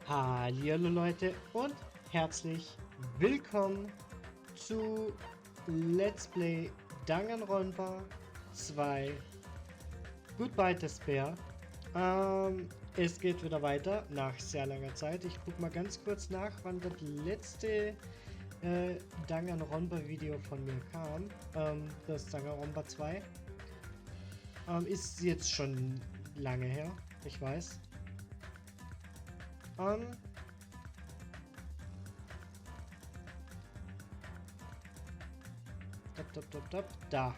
Hallihallo Leute und herzlich willkommen zu Let's Play Danganronpa 2 Goodbye Despair. Es geht wieder weiter nach sehr langer Zeit. Ich gucke mal ganz kurz nach, wann das letzte Danganronpa Video von mir kam. Das Danganronpa 2. Ist jetzt schon lange her, ich weiß. Da.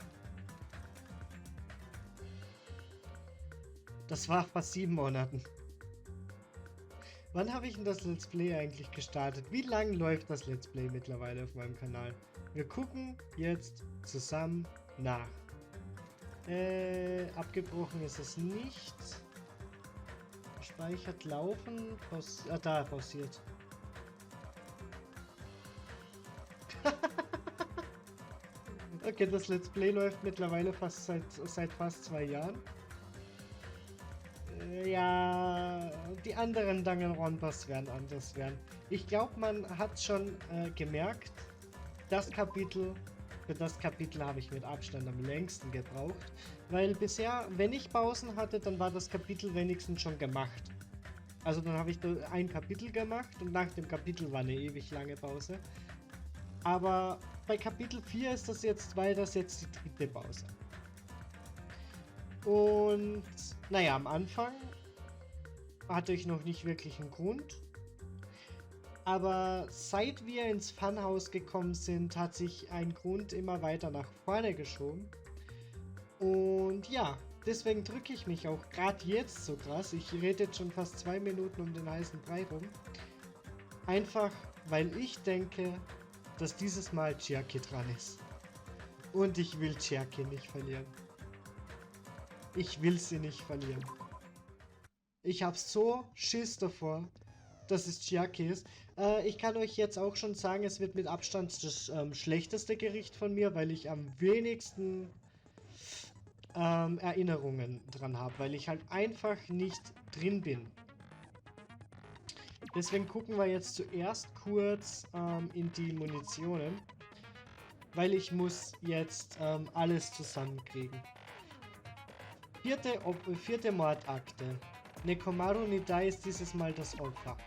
Das war vor 7 Monaten. Wann habe ich denn das Let's Play eigentlich gestartet? Wie lang läuft das Let's Play mittlerweile auf meinem Kanal? Wir gucken jetzt zusammen nach. Abgebrochen ist es nicht. Speichert laufen. Da, pausiert. Okay, das Let's Play läuft mittlerweile fast seit fast 2 Jahren. Ja, die anderen Danganronpas werden anders werden. Ich glaube, man hat schon gemerkt, für das Kapitel habe ich mit Abstand am längsten gebraucht, weil bisher, wenn ich Pausen hatte, dann war das Kapitel wenigstens schon gemacht. Also dann habe ich da ein Kapitel gemacht und nach dem Kapitel war eine ewig lange Pause. Aber bei Kapitel 4 ist das jetzt, weil das jetzt die dritte Pause. Und naja, am Anfang hatte ich noch nicht wirklich einen Grund. Aber seit wir ins Funhaus gekommen sind, hat sich ein Grund immer weiter nach vorne geschoben. Und ja, deswegen drücke ich mich auch gerade jetzt so krass. Ich rede jetzt schon fast 2 Minuten um den heißen Brei rum. Einfach, weil ich denke, dass dieses Mal Chiaki dran ist. Und ich will Chiaki nicht verlieren. Ich will sie nicht verlieren. Ich habe so Schiss davor, dass es Chiaki ist. Ich kann euch jetzt auch schon sagen, es wird mit Abstand das schlechteste Gericht von mir, weil ich am wenigsten Erinnerungen dran habe, weil ich halt einfach nicht drin bin. Deswegen gucken wir jetzt zuerst kurz in die Munitionen, weil ich muss jetzt alles zusammenkriegen. Vierte Mordakte. Nekomaru Nidai ist dieses Mal das Opfer.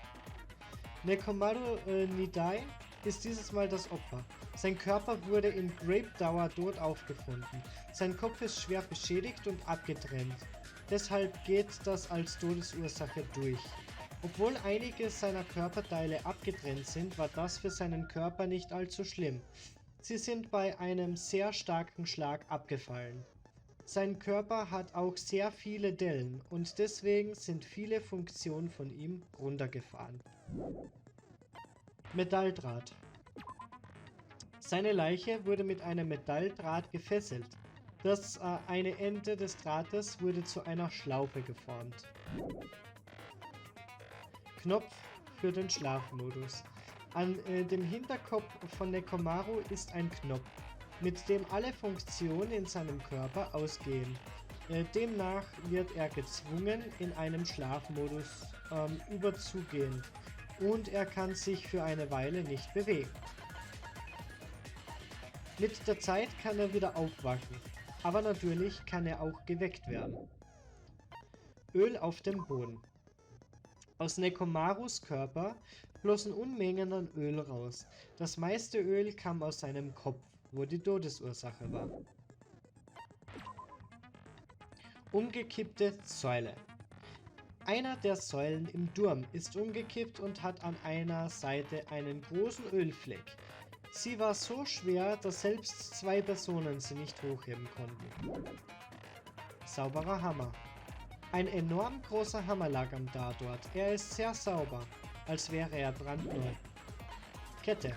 Nekomaru Nidai ist dieses Mal das Opfer. Sein Körper wurde in Grape Tower tot aufgefunden. Sein Kopf ist schwer beschädigt und abgetrennt. Deshalb geht das als Todesursache durch. Obwohl einige seiner Körperteile abgetrennt sind, war das für seinen Körper nicht allzu schlimm. Sie sind bei einem sehr starken Schlag abgefallen. Sein Körper hat auch sehr viele Dellen und deswegen sind viele Funktionen von ihm runtergefahren. Metalldraht. Seine Leiche wurde mit einem Metalldraht gefesselt. Das eine Ende des Drahtes wurde zu einer Schlaufe geformt. Knopf für den Schlafmodus. An dem Hinterkopf von Nekomaru ist ein Knopf, mit dem alle Funktionen in seinem Körper ausgehen. Demnach wird er gezwungen, in einem Schlafmodus überzugehen und er kann sich für eine Weile nicht bewegen. Mit der Zeit kann er wieder aufwachen, aber natürlich kann er auch geweckt werden. Öl auf dem Boden. Aus Nekomarus Körper flossen Unmengen an Öl raus. Das meiste Öl kam aus seinem Kopf, wo die Todesursache war. Umgekippte Säule. Einer der Säulen im Turm ist umgekippt und hat an einer Seite einen großen Ölfleck. Sie war so schwer, dass selbst 2 Personen sie nicht hochheben konnten. Sauberer Hammer. Ein enorm großer Hammer lag am Tatort. Er ist sehr sauber, als wäre er brandneu. Kette.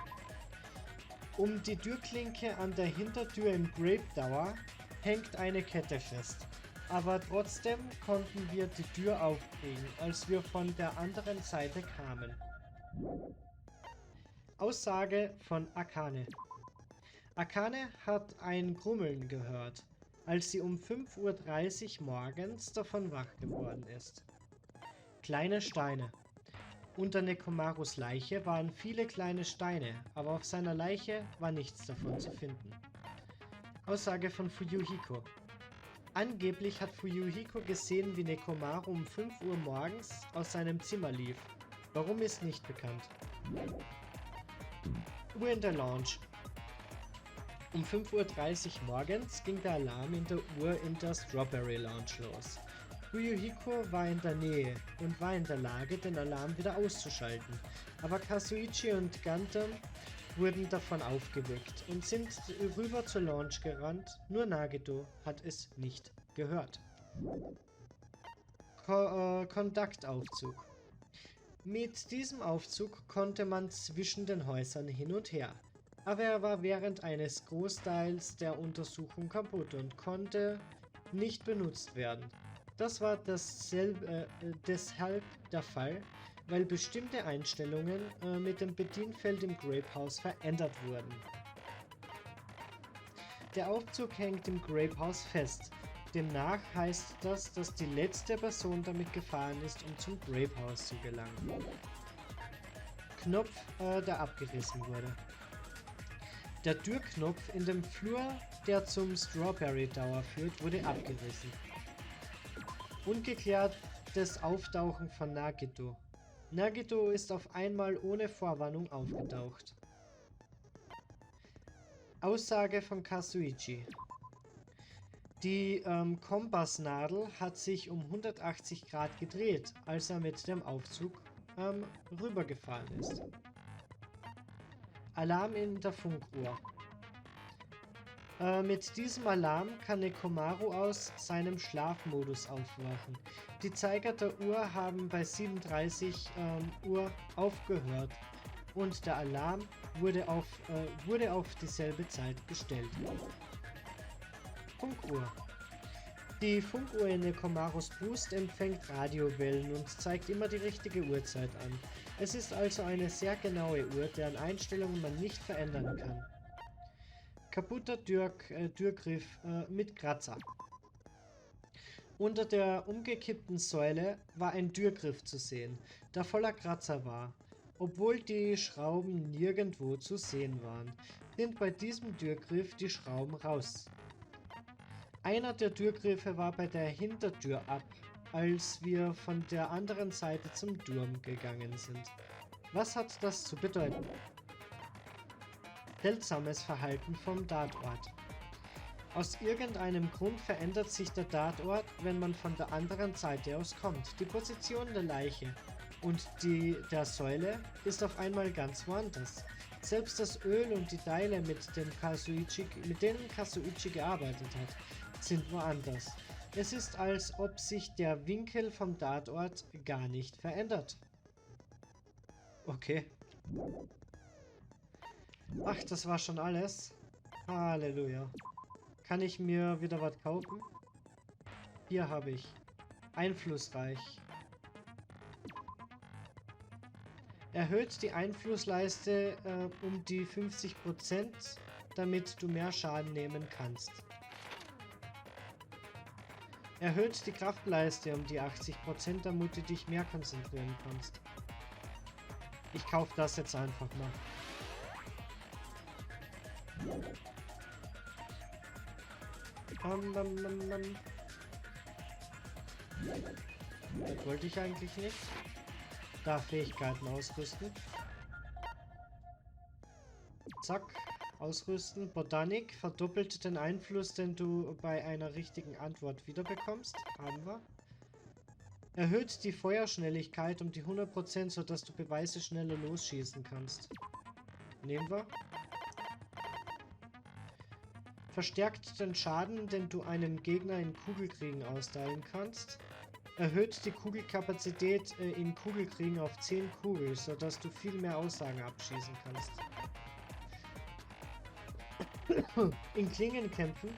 Um die Türklinke an der Hintertür im Grape Tower hängt eine Kette fest. Aber trotzdem konnten wir die Tür aufkriegen, als wir von der anderen Seite kamen. Aussage von Akane. Akane hat ein Grummeln gehört, als sie um 5:30 Uhr morgens davon wach geworden ist. Kleine Steine. Unter Nekomarus Leiche waren viele kleine Steine, aber auf seiner Leiche war nichts davon zu finden. Aussage von Fuyuhiko. Angeblich hat Fuyuhiko gesehen, wie Nekomaru um 5 Uhr morgens aus seinem Zimmer lief. Warum ist nicht bekannt. Uhr in der Lounge. Um 5:30 Uhr morgens ging der Alarm in der Uhr in der Strawberry Lounge los. Fuyuhiko war in der Nähe und war in der Lage, den Alarm wieder auszuschalten, aber Kazuichi und Gundam wurden davon aufgeweckt und sind rüber zur Lounge gerannt, nur Nagito hat es nicht gehört. Kontaktaufzug. Mit diesem Aufzug konnte man zwischen den Häusern hin und her, aber er war während eines Großteils der Untersuchung kaputt und konnte nicht benutzt werden. Das war deshalb der Fall, weil bestimmte Einstellungen mit dem Bedienfeld im Grape House verändert wurden. Der Aufzug hängt im Grape House fest. Demnach heißt das, dass die letzte Person damit gefahren ist, um zum Grape House zu gelangen. Knopf, der abgerissen wurde. Der Türknopf in dem Flur, der zum Strawberry Tower führt, wurde abgerissen. Ungeklärtes Auftauchen von Nagito. Nagito ist auf einmal ohne Vorwarnung aufgetaucht. Aussage von Kazuichi. Die Kompassnadel hat sich um 180 Grad gedreht, als er mit dem Aufzug rübergefahren ist. Alarm in der Funkuhr. Mit diesem Alarm kann Nekomaru aus seinem Schlafmodus aufwachen. Die Zeiger der Uhr haben bei 37 Uhr aufgehört und der Alarm wurde auf dieselbe Zeit gestellt. Funkuhr. Die Funkuhr in Nekomarus Boost empfängt Radiowellen und zeigt immer die richtige Uhrzeit an. Es ist also eine sehr genaue Uhr, deren Einstellungen man nicht verändern kann. Kaputter Türgriff mit Kratzer. Unter der umgekippten Säule war ein Türgriff zu sehen, der voller Kratzer war. Obwohl die Schrauben nirgendwo zu sehen waren, sind bei diesem Türgriff die Schrauben raus. Einer der Türgriffe war bei der Hintertür ab, als wir von der anderen Seite zum Turm gegangen sind. Was hat das zu bedeuten? Seltsames Verhalten vom Tatort. Aus irgendeinem Grund verändert sich der Tatort, wenn man von der anderen Seite aus kommt. Die Position der Leiche und die der Säule ist auf einmal ganz woanders. Selbst das Öl und die Teile, mit denen Kazuichi gearbeitet hat, sind woanders. Es ist, als ob sich der Winkel vom Tatort gar nicht verändert. Okay. Ach, das war schon alles. Halleluja. Kann ich mir wieder was kaufen? Hier habe ich. Einflussreich. Erhöht die Einflussleiste um die 50%, damit du mehr Schaden nehmen kannst. Erhöht die Kraftleiste um die 80%, damit du dich mehr konzentrieren kannst. Ich kaufe das jetzt einfach mal. Das wollte ich eigentlich nicht. Da Fähigkeiten ausrüsten. Zack. Ausrüsten. Botanik verdoppelt den Einfluss, den du bei einer richtigen Antwort wiederbekommst. Haben wir. Erhöht die Feuerschnelligkeit um die 100%, sodass du Beweise schneller losschießen kannst. Nehmen wir. Verstärkt den Schaden, den du einem Gegner in Kugelkriegen austeilen kannst. Erhöht die Kugelkapazität in Kugelkriegen auf 10 Kugeln, sodass du viel mehr Aussagen abschießen kannst. In Klingenkämpfen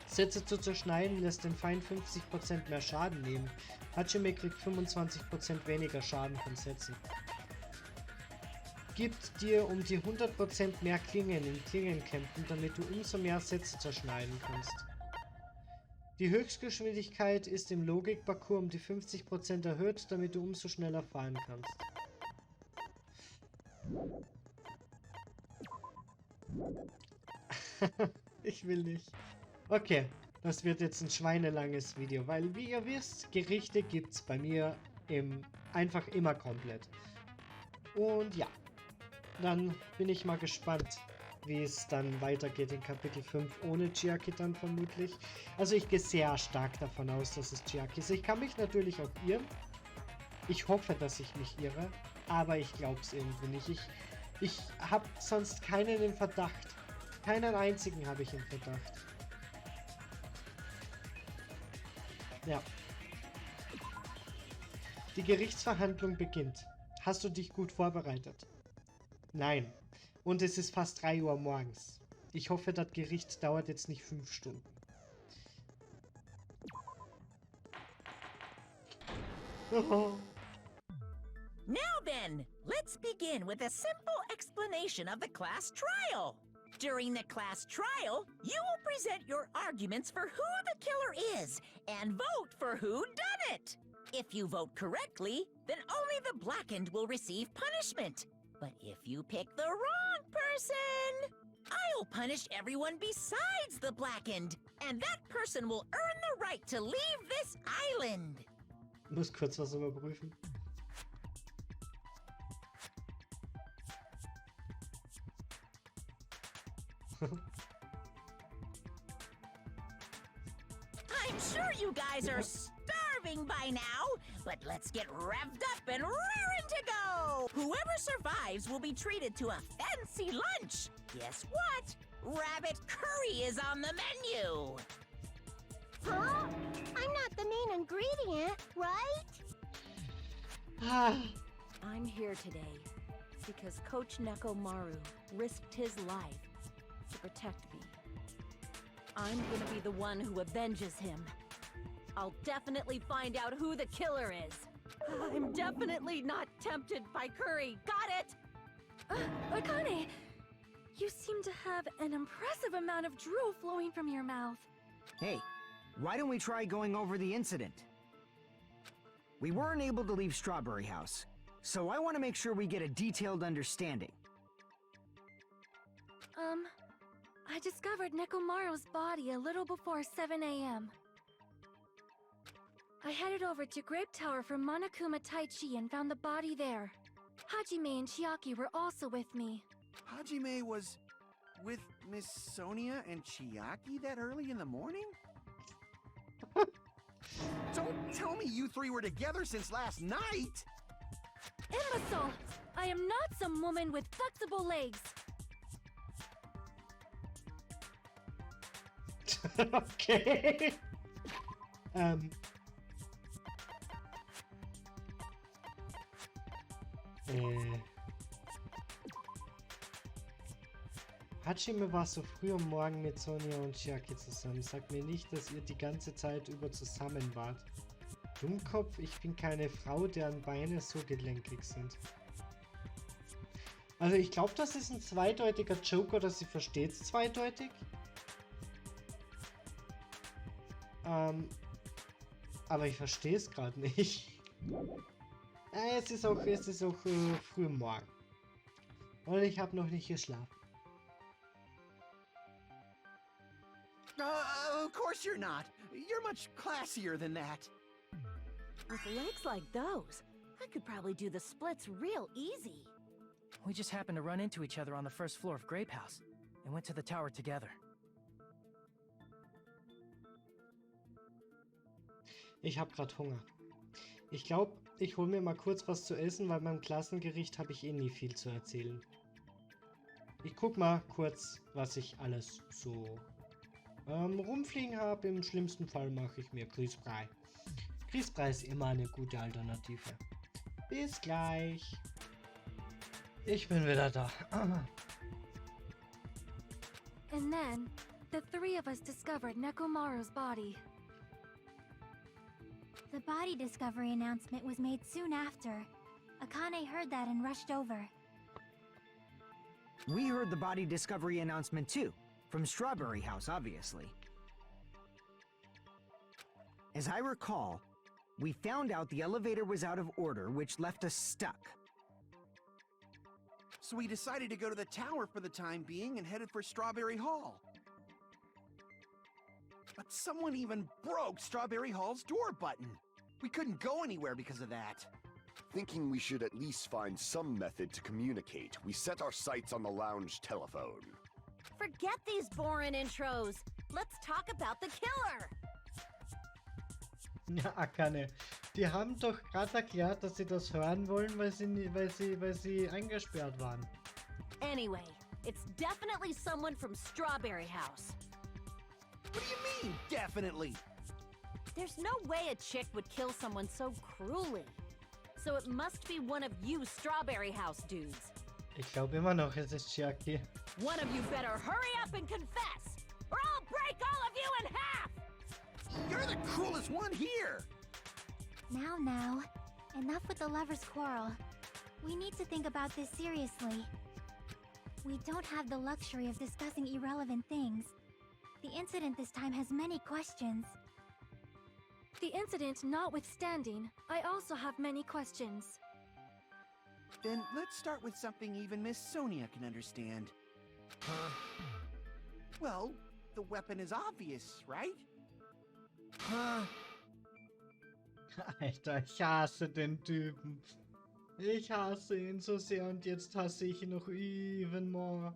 Sätze zu zerschneiden lässt den Feind 50% mehr Schaden nehmen. Hajime kriegt 25% weniger Schaden von Sätzen. Gibt dir um die 100% mehr Klingen in Klingenkämpfen, damit du umso mehr Sätze zerschneiden kannst. Die Höchstgeschwindigkeit ist im Logikparcours um die 50% erhöht, damit du umso schneller fahren kannst. Ich will nicht. Okay, das wird jetzt ein schweinelanges Video, weil wie ihr wisst, Gerichte gibt's bei mir einfach immer komplett. Und ja, dann bin ich mal gespannt, wie es dann weitergeht in Kapitel 5 ohne Chiaki dann vermutlich. Also ich gehe sehr stark davon aus, dass es Chiaki ist. Ich kann mich natürlich auch irren. Ich hoffe, dass ich mich irre, aber ich glaube es irgendwie nicht. Ich habe sonst keinen im Verdacht. Keinen einzigen habe ich im Verdacht. Ja. Die Gerichtsverhandlung beginnt. Hast du dich gut vorbereitet? Nein. Und es ist fast 3 Uhr morgens. Ich hoffe, das Gericht dauert jetzt nicht 5 Stunden. Oh. Now then, let's begin with a simple explanation of the class trial. During the class trial, you will present your arguments for who the killer is and vote for who done it. If you vote correctly, then only the blackened will receive punishment. But if you pick the wrong person, I'll punish everyone besides the blackened, and that person will earn the right to leave this island. Ich muss kurz was überprüfen. I'm sure you guys are starving by now, but let's get revved up and raring to go! Whoever survives will be treated to a fancy lunch. Guess what? Rabbit curry is on the menu! Huh? I'm not the main ingredient, right? I'm here today because Coach Nekomaru risked his life to protect me. I'm gonna be the one who avenges him. I'll definitely find out who the killer is. I'm definitely not tempted by curry. Got it? Akane, you seem to have an impressive amount of drool flowing from your mouth. Hey, why don't we try going over the incident? We weren't able to leave Strawberry House, so I want to make sure we get a detailed understanding. I discovered Nekomaru's body a little before 7 a.m. I headed over to Grape Tower from Monokuma Taichi and found the body there. Hajime and Chiaki were also with me. Hajime was with Miss Sonia and Chiaki that early in the morning? Don't tell me you three were together since last night! Imbecile! I am not some woman with flexible legs. Okay. Hajime war so früh am Morgen mit Sonia und Chiaki zusammen. Sag mir nicht, dass ihr die ganze Zeit über zusammen wart. Dummkopf, ich bin keine Frau, deren Beine so gelenkig sind. Also ich glaube, das ist ein zweideutiger Joke, oder sie versteht es zweideutig. Aber ich verstehe es gerade nicht. Es ist auch früh am Morgen. Und ich habe noch nicht geschlafen. Of course you're not. You're much classier than that. With legs like those, I could probably do the splits real easy. We just happened to run into each other on the first floor of Grape House and went to the tower together. Ich habe gerade Hunger. Ich glaube, ich hole mir mal kurz was zu essen, weil beim Klassengericht habe ich eh nie viel zu erzählen. Ich guck mal kurz, was ich alles so rumfliegen habe. Im schlimmsten Fall mache ich mir Grießbrei. Grießbrei ist immer eine gute Alternative. Bis gleich. Ich bin wieder da. And then, the three of us discovered Nekomaru's body. The body discovery announcement was made soon after. Akane heard that and rushed over. We heard the body discovery announcement too, from Strawberry House, obviously. As I recall, we found out the elevator was out of order, which left us stuck. So we decided to go to the tower for the time being and headed for Strawberry Hall. But someone even broke Strawberry Hall's door button. We couldn't go anywhere because of that. Thinking we should at least find some method to communicate, we set our sights on the lounge telephone. Forget these boring intros. Let's talk about the killer. Ja, Akane. Die haben doch gerade erklärt, dass sie das hören wollen, weil sie eingesperrt waren. Anyway, it's definitely someone from Strawberry House. What do you mean, definitely? There's no way a chick would kill someone so cruelly. So it must be one of you Strawberry House dudes. Ich glaube immer noch, es ist Chiaki. One of you better hurry up and confess, or I'll break all of you in half! You're the cruelest one here! Now, enough with the lovers' quarrel. We need to think about this seriously. We don't have the luxury of discussing irrelevant things. The incident this time has many questions. The incident notwithstanding, I also have many questions. Then let's start with something even Miss Sonia can understand. Well, the weapon is obvious, right? Alter, ich hasse den Typen. Ich hasse ihn so sehr und jetzt hasse ich ihn noch even more.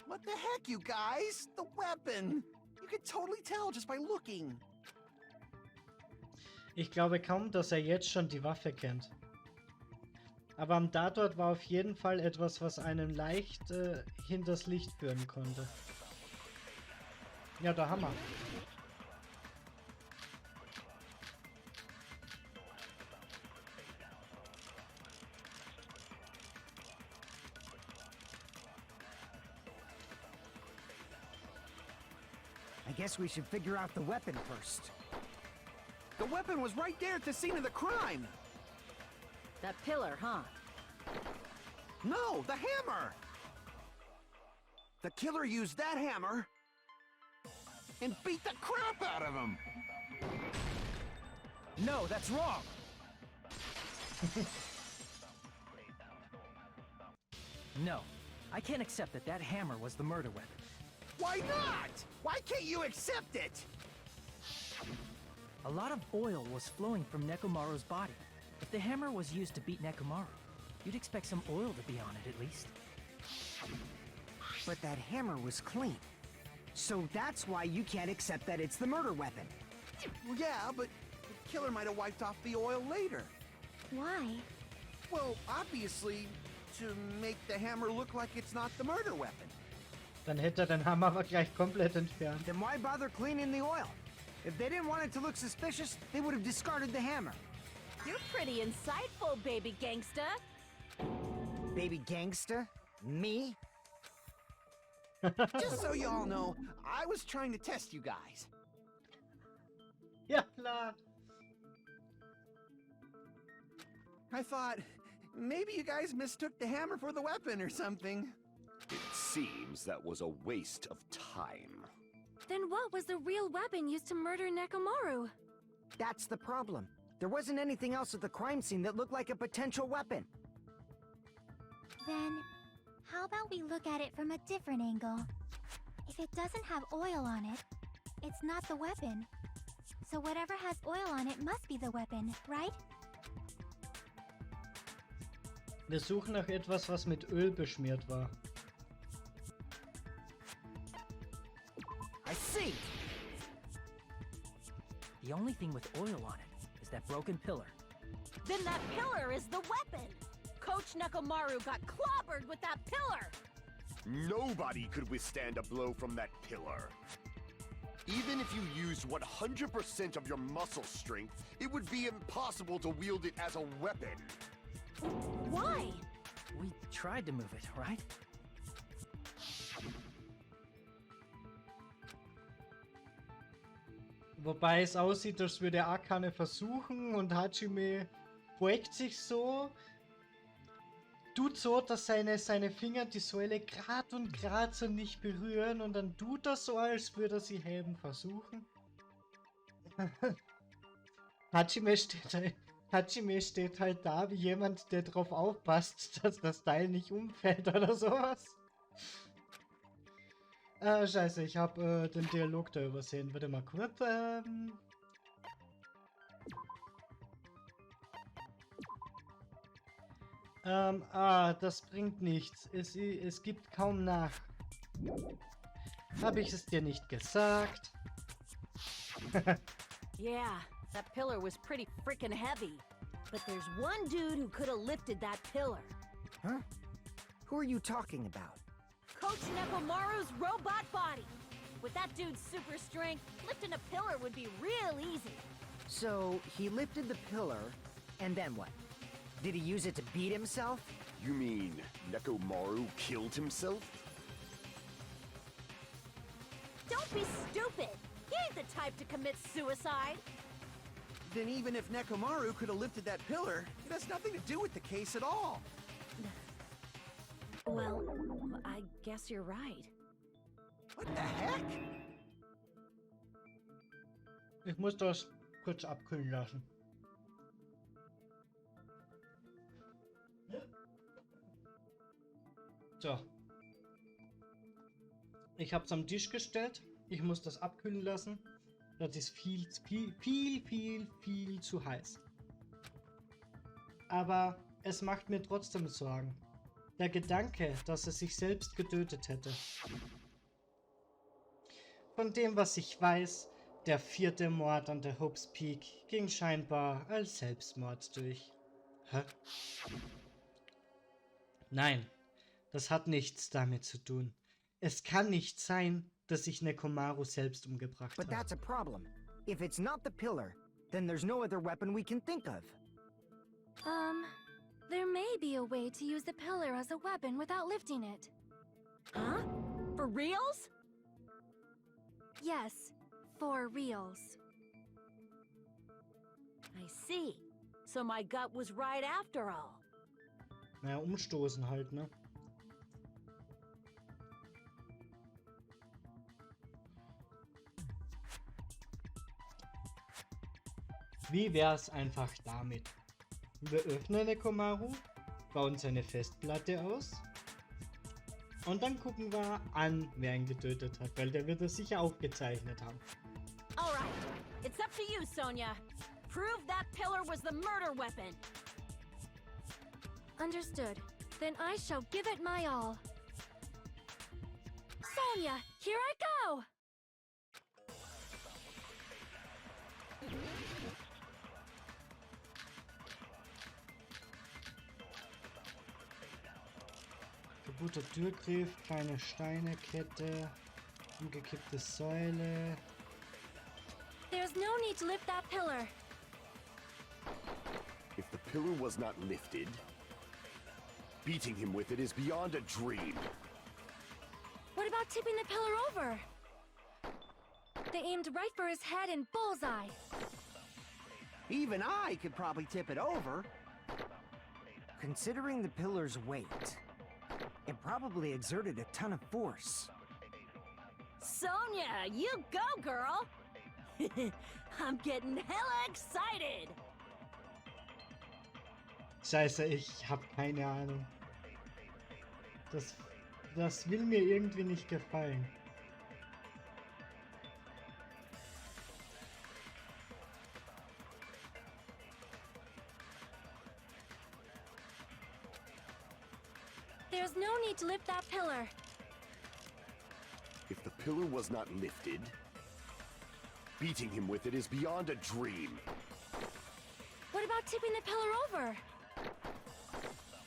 What the heck, you guys? The weapon! You can totally tell just by looking. Ich glaube kaum, dass er jetzt schon die Waffe kennt. Aber am Tatort war auf jeden Fall etwas, was einen leicht hinters Licht führen konnte. Ja, der Hammer. I guess we should figure out the weapon first. The weapon was right there at the scene of the crime! That pillar, huh? No, the hammer! The killer used that hammer and beat the crap out of him! No, that's wrong! No, I can't accept that that hammer was the murder weapon. Why not? Why can't you accept it? A lot of oil was flowing from Nekomaru's body. If the hammer was used to beat Nekomaru, you'd expect some oil to be on it at least. But that hammer was clean. So that's why you can't accept that it's the murder weapon. Well, yeah, but the killer might have wiped off the oil later. Why? Well, obviously, to make the hammer look like it's not the murder weapon. Dann hätte er den Hammer aber gleich komplett entfernt. Then why bother cleaning the oil? If they didn't want it to look suspicious, they would have discarded the hammer. You're pretty insightful, baby gangsta. Baby gangsta? Me? Just so you all know, I was trying to test you guys. Ja, klar. I thought, maybe you guys mistook the hammer for the weapon or something. It seems that was a waste of time. Then what was the real weapon used to murder Nekomaru? That's the problem. There wasn't anything else at the crime scene that looked like a potential weapon. Then, how about we look at it from a different angle? If it doesn't have oil on it, it's not the weapon. So whatever has oil on it must be the weapon, right? Wir suchen nach etwas, was mit Öl beschmiert war. I see! The only thing with oil on it is that broken pillar. Then that pillar is the weapon! Coach Nekomaru got clobbered with that pillar! Nobody could withstand a blow from that pillar. Even if you used 100% of your muscle strength, it would be impossible to wield it as a weapon. Why? We tried to move it, right? Wobei es aussieht, als würde Akane versuchen und Hajime beugt sich so, tut so, dass seine Finger die Säule grad und grad so nicht berühren und dann tut er so, als würde er sie heben versuchen. Hajime steht da Hajime steht halt da wie jemand, der drauf aufpasst, dass das Teil nicht umfällt oder sowas. Scheiße, ich habe den Dialog da übersehen. Warte mal kurz. Das bringt nichts. Es gibt kaum nach. Habe ich es dir nicht gesagt? Yeah, that pillar was pretty freaking heavy. But there's one dude who could have lifted that pillar. Huh? Who are you talking about? Coach Nekomaru's robot body. With that dude's super strength, lifting a pillar would be real easy. So, he lifted the pillar, and then what? Did he use it to beat himself? You mean Nekomaru killed himself? Don't be stupid! He ain't the type to commit suicide! Then even if Nekomaru could have lifted that pillar, it has nothing to do with the case at all. Well, I guess you're right. What the heck? Ich muss das kurz abkühlen lassen. So. Ich habe es am Tisch gestellt. Ich muss das abkühlen lassen. Das ist viel zu heiß. Aber es macht mir trotzdem Sorgen. Der Gedanke, dass er sich selbst getötet hätte. Von dem, was ich weiß, der 4. Mord an der Hope's Peak ging scheinbar als Selbstmord durch. Hä? Nein, das hat nichts damit zu tun. Es kann nicht sein, dass sich Nekomaru selbst umgebracht But hat. that's a problem. If it's not the pillar, then there's no other weapon we can think of. There may be a way to use the pillar as a weapon without lifting it. Huh? For reals? Yes, for reals. I see. So my gut was right after all. Naja, umstoßen halt, ne? Wie wär's einfach damit? Wir öffnen Nekomaru, bauen seine Festplatte aus und dann gucken wir an, wer ihn getötet hat, weil der wird es sicher aufgezeichnet haben. Alright, it's up to you, Sonia. Prove that pillar was the murder weapon. Understood. Then I shall give it my all. Sonia, here I go! Kaputter Türgriff, kleine Steinekette, umgekippte Säule. There's no need to lift that pillar. If the pillar was not lifted, beating him with it is beyond a dream. What about tipping the pillar over? They aimed right for his head and bullseye. Even I could probably tip it over. Considering the pillar's weight, it probably exerted a ton of force. Sonia, you go, girl! I'm getting hella excited! Scheiße, ich hab keine Ahnung. Das will mir irgendwie nicht gefallen. There's no need to lift that pillar. If the pillar was not lifted, beating him with it is beyond a dream. What about tipping the pillar over?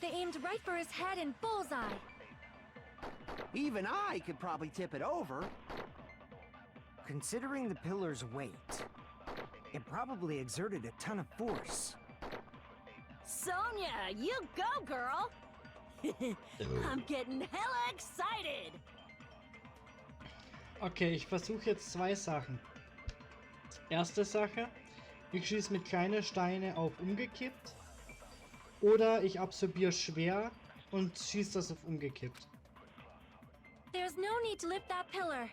They aimed right for his head and bullseye. Even I could probably tip it over. Considering the pillar's weight, it probably exerted a ton of force. Sonia, you go, girl! I'm getting hella excited! Okay, ich versuche jetzt zwei Sachen. Erste Sache, ich schieße mit kleinen Steinen auf umgekippt. Oder ich absorbiere schwer und schieße das auf umgekippt. There's no need to lift that pillar.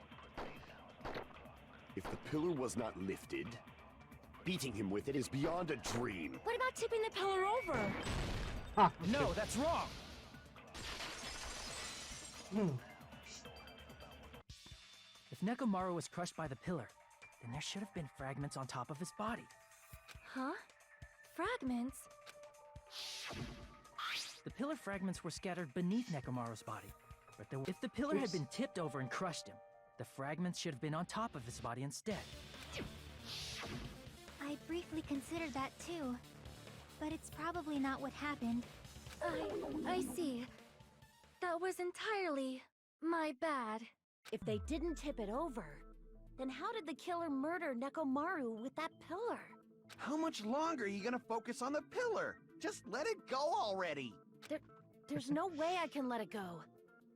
If the pillar was not lifted, Beating him with it is beyond a dream. What about tipping the pillar over? Ah, okay. No, that's wrong! If Nekomaru was crushed by the pillar, then there should have been fragments on top of his body. Huh? Fragments? The pillar fragments were scattered beneath Nekomaru's body. But if the pillar had been tipped over and crushed him, the fragments should have been on top of his body instead. I briefly considered that too. But it's probably not what happened. I see. That was entirely my bad. If they didn't tip it over, then how did the killer murder Nekomaru with that pillar? How much longer are you gonna focus on the pillar? Just let it go already! There's no way I can let it go.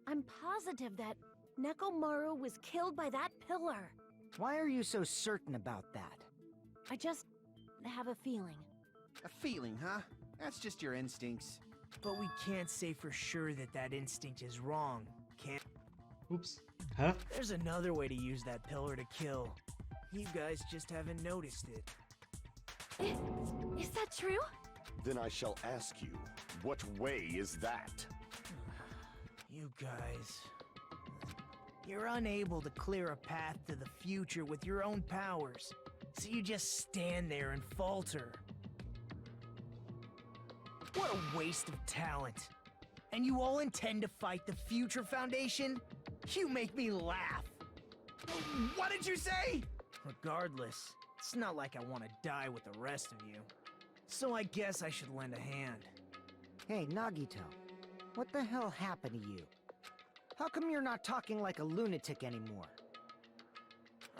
I'm positive that Nekomaru was killed by that pillar. Why are you so certain about that? I just have a feeling. A feeling, huh? That's just your instincts. But we can't say for sure that that instinct is wrong, can't? Oops. Huh? There's another way to use that pillar to kill. You guys just haven't noticed it. Is that true? Then I shall ask you, what way is that? You guys... You're unable to clear a path to the future with your own powers, so you just stand there and falter. What a waste of talent. And you all intend to fight the Future Foundation? You make me laugh. What did you say? Regardless, it's not like I want to die with the rest of you. So I guess I should lend a hand. Hey, Nagito. What the hell happened to you? How come you're not talking like a lunatic anymore?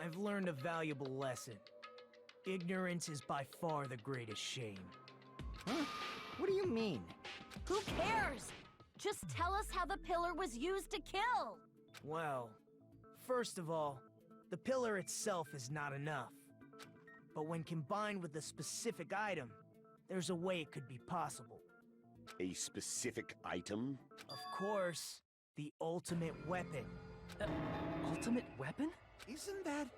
I've learned a valuable lesson. Ignorance is by far the greatest shame. Huh? What do you mean? Who cares? Just tell us how the pillar was used to kill! Well, first of all, the pillar itself is not enough. But when combined with a specific item, there's a way it could be possible. A specific item? Of course, the ultimate weapon. Ultimate weapon? Isn't that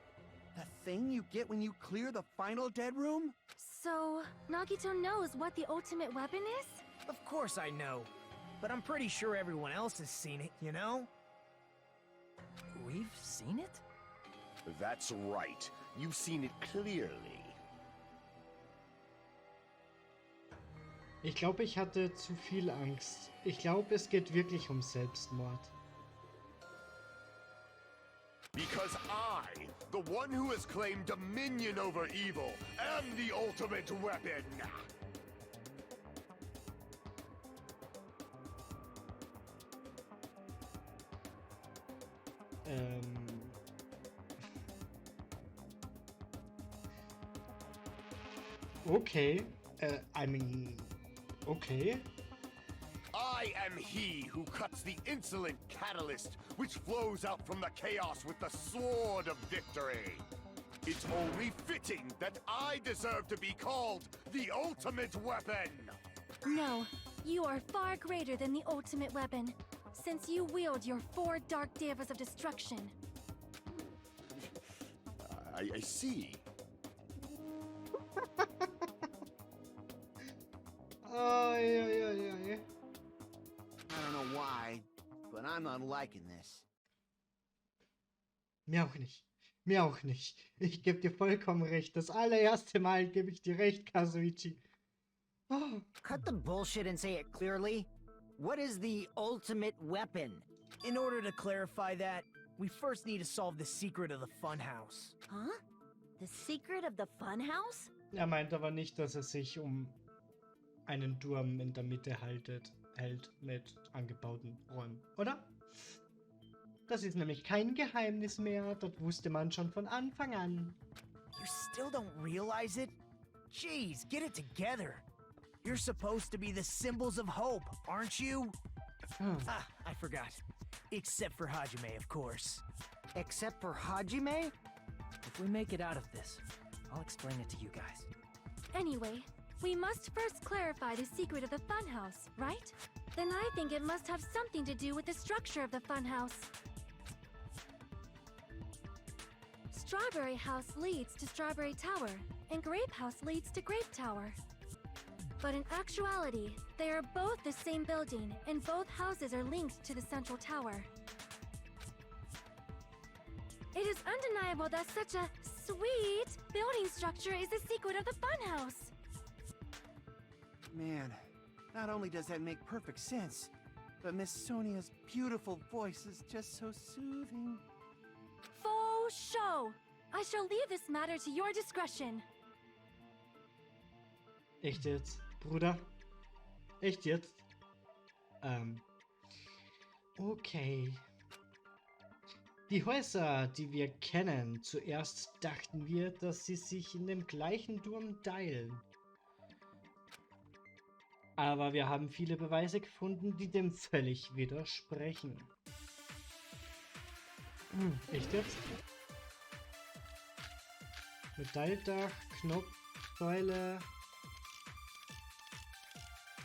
the thing you get when you clear the final dead room? So, Nagito knows what the ultimate weapon is? Of course I know, but I'm pretty sure everyone else has seen it, you know? We've seen it? That's right. You've seen it clearly. Ich glaube, ich hatte zu viel Angst. Ich glaube, es geht wirklich um Selbstmord. Because I, the one who has claimed dominion over evil, am the ultimate weapon! Okay. I mean... Okay. I am he who cuts the insolent catalyst which flows out from the chaos with the sword of victory. It's only fitting that I deserve to be called the ultimate weapon! No, you are far greater than the ultimate weapon, since you wield your 4 dark devas of destruction. I see. Ay, ay, ay, ay. I don't know why, but I'm not liking this. Mir auch nicht. Mir auch nicht. Ich gebe dir vollkommen recht. Das allererste Mal gebe ich dir recht, Kazuichi. Oh. Cut the bullshit and say it clearly. What is the ultimate weapon? In order to clarify that, we first need to solve the secret of the funhouse. Huh? The secret of the funhouse? Er meint aber nicht, dass es sich um einen Turm in der Mitte hält mit angebauten Räumen, oder? Das ist nämlich kein Geheimnis mehr, das wusste man schon von Anfang an. You still don't realize it? Jeez, get it together. You're supposed to be the symbols of hope, aren't you? Ah, I forgot. Except for Hajime, of course. Except for Hajime? If we make it out of this, I'll explain it to you guys. Anyway, we must first clarify the secret of the funhouse, right? Then I think it must have something to do with the structure of the funhouse. Strawberry House leads to Strawberry Tower, and Grape House leads to Grape Tower. But in actuality, they are both the same building, and both houses are linked to the central tower. It is undeniable that such a sweet building structure is the secret of the funhouse. Man, not only does that make perfect sense, but Miss Sonia's beautiful voice is just so soothing. Faux show! I shall leave this matter to your discretion. Echt jetzt? Bruder? Echt jetzt? Okay. Die Häuser, die wir kennen, zuerst dachten wir, dass sie sich in dem gleichen Turm teilen. Aber wir haben viele Beweise gefunden, die dem völlig widersprechen. Echt jetzt? Metalldach, Knopfsäule,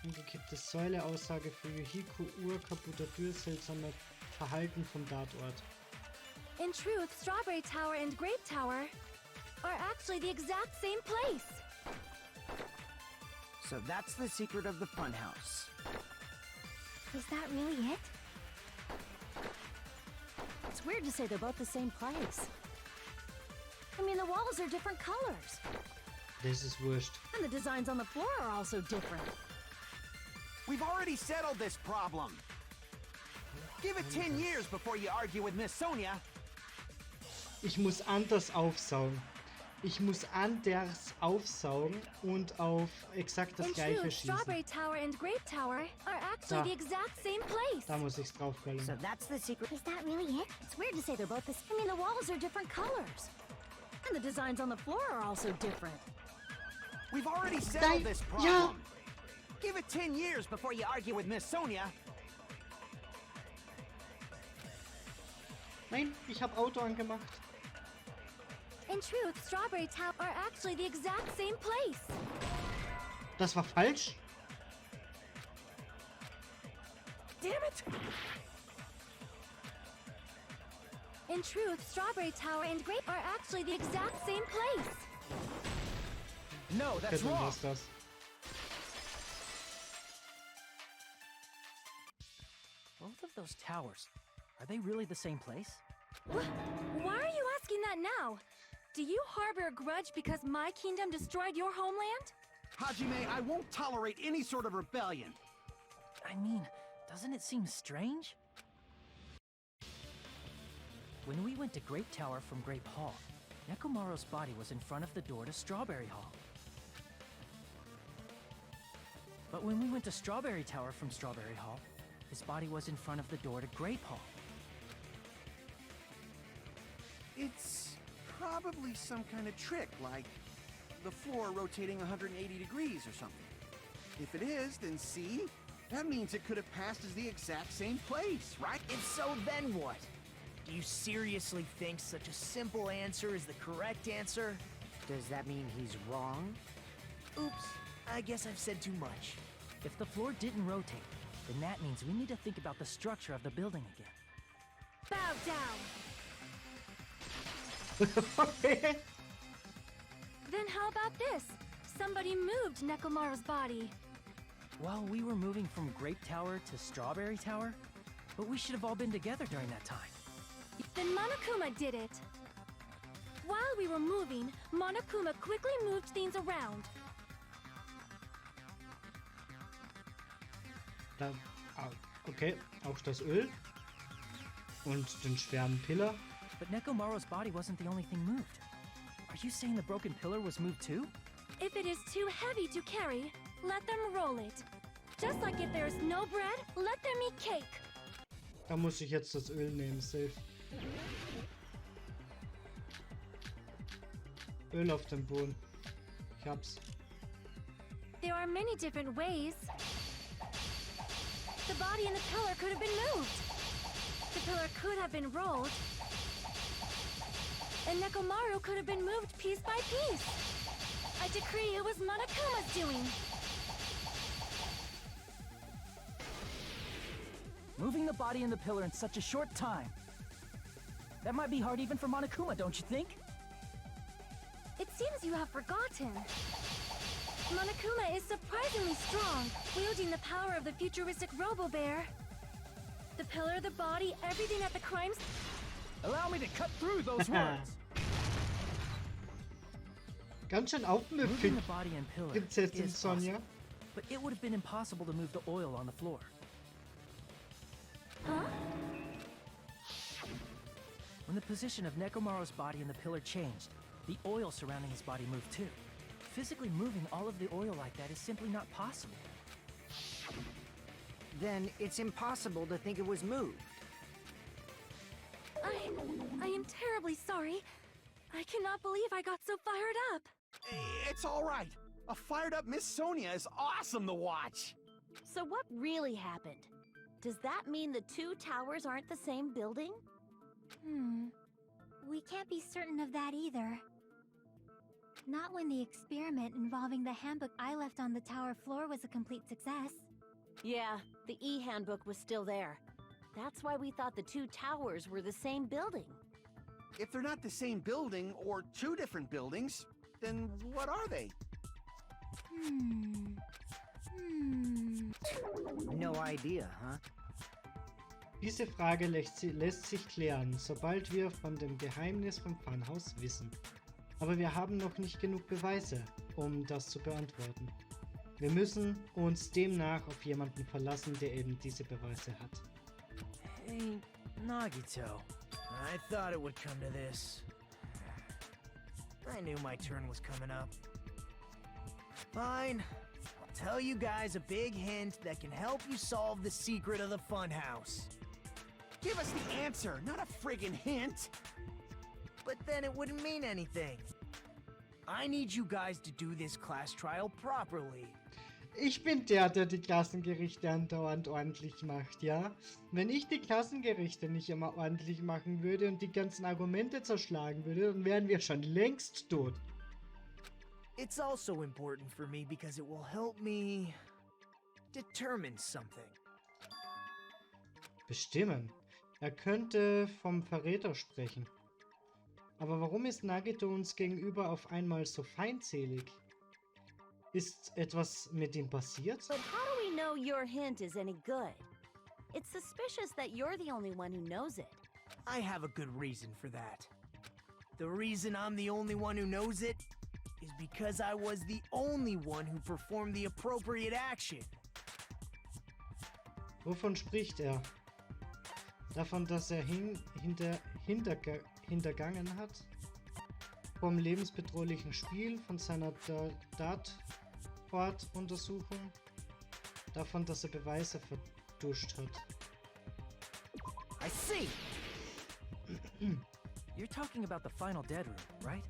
umgekippte Säule, Aussage für Vehikel, Uhr, kaputter Tür, seltsame Verhalten vom Tatort. In truth, Strawberry Tower and Grape Tower are actually the exact same place. So that's the secret of the funhouse. Is that really it? It's weird to say they're both the same place. I mean, the walls are different colors. Das ist wurscht. And the designs on the floor are also different. We've already settled this problem. Give it 10 years before you argue with Miss Sonia. Ich muss anders aufsaugen. Ich muss anders aufsaugen und auf exakt das In gleiche truth, schießen. Strawberry Tower and Grape Tower are actually Da. the exact same place. Da muss ich's draufquellen. So that's the secret. Is that really it? It's weird to say they're both the same. I mean, the walls are different colors. And the designs on the floor are also different. We've already settled this problem. Give it 10 years before you argue with Miss Sonia. Nein, ich habe Auto angemacht. In truth, Strawberry Tower are actually the exact same place. Das war falsch? Damn it! In truth, Strawberry Tower and Grape are actually the exact same place. No, that's Dann wrong. war's das. Both of those towers, are they really the same place? Why are you asking that now? Do you harbor a grudge because my kingdom destroyed your homeland? Hajime, I won't tolerate any sort of rebellion. I mean, doesn't it seem strange? When we went to Grape Tower from Grape Hall, Nekomaru's body was in front of the door to Strawberry Hall. But when we went to Strawberry Tower from Strawberry Hall, his body was in front of the door to Grape Hall. It's probably some kind of trick, like the floor rotating 180 degrees or something. If it is, then see? That means it could have passed as the exact same place, right? If so, then what? Do you seriously think such a simple answer is the correct answer? Does that mean he's wrong? Oops, I guess I've said too much. If the floor didn't rotate, then that means we need to think about the structure of the building again. Bow down. Okay. Then how about this? Somebody moved Nekomaru's body. Well, we were moving from Grape Tower to Strawberry Tower, but we should have all been together during that time. Then Monokuma did it. While we were moving, Monokuma quickly moved things around. Da, okay, auch das Öl. Und den schweren Pillar. But Nekomaru's body wasn't the only thing moved. Are you saying the broken pillar was moved too? If it is too heavy to carry, let them roll it. Just like if there is no bread, let them eat cake. Da muss ich jetzt das Öl nehmen, safe. Öl auf dem Boden. Ich hab's. There are many different ways. The body and the pillar could have been moved. The pillar could have been rolled. And Nekomaru could have been moved piece by piece. I decree it was Monokuma's doing. Moving the body and the pillar in such a short time. That might be hard even for Monokuma, don't you think? It seems you have forgotten. Monokuma is surprisingly strong, wielding the power of the futuristic Robo-Bear. The pillar, the body, everything at the crimes... Allow me to cut through those words. Ganz schön Moving aufmüpfig, the body and pillar Prinzessin is Sonja. possible, but it would have been impossible to move the oil on the floor. Huh? When the position of Nekomaru's body and the pillar changed, the oil surrounding his body moved too. Physically moving all of the oil like that is simply not possible. Then it's impossible to think it was moved. I am terribly sorry. I cannot believe I got so fired up. It's all right. A fired up Miss Sonia is awesome to watch. So what really happened? Does that mean the two towers aren't the same building? We can't be certain of that either. Not when the experiment involving the handbook I left on the tower floor was a complete success. Yeah, the e-handbook was still there. That's why we thought the two towers were the same building. If they're not the same building or two different buildings, then what are they? No idea, huh? Diese Frage lässt sich klären, sobald wir von dem Geheimnis vom Funhaus wissen. Aber wir haben noch nicht genug Beweise, um das zu beantworten. Wir müssen uns demnach auf jemanden verlassen, der eben diese Beweise hat. Hey, Nagito. I thought it would come to this. I knew my turn was coming up. Fine. I'll tell you guys a big hint that can help you solve the secret of the funhouse. Give us the answer, not a friggin' hint. But then it wouldn't mean anything. I need you guys to do this class trial properly. Ich bin der die Klassengerichte andauernd ordentlich macht, ja? Wenn ich die Klassengerichte nicht immer ordentlich machen würde und die ganzen Argumente zerschlagen würde, dann wären wir schon längst tot. It's also important for me because it will help me determine something. Bestimmen. Er könnte vom Verräter sprechen. Aber warum ist Nagito uns gegenüber auf einmal so feindselig? Ist etwas mit ihm passiert? But how do we know your hint is any good? It's suspicious that you're the only one who knows it. I have a good reason for that. The reason I'm the only one who knows it is because I was the only one who performed the appropriate action. Wovon spricht er? Davon, dass er hintergangen hat? Vom lebensbedrohlichen Spiel, von seiner Tatortuntersuchung? Davon, dass er Beweise verduscht hat. I see. You're talking about the final dead room, right?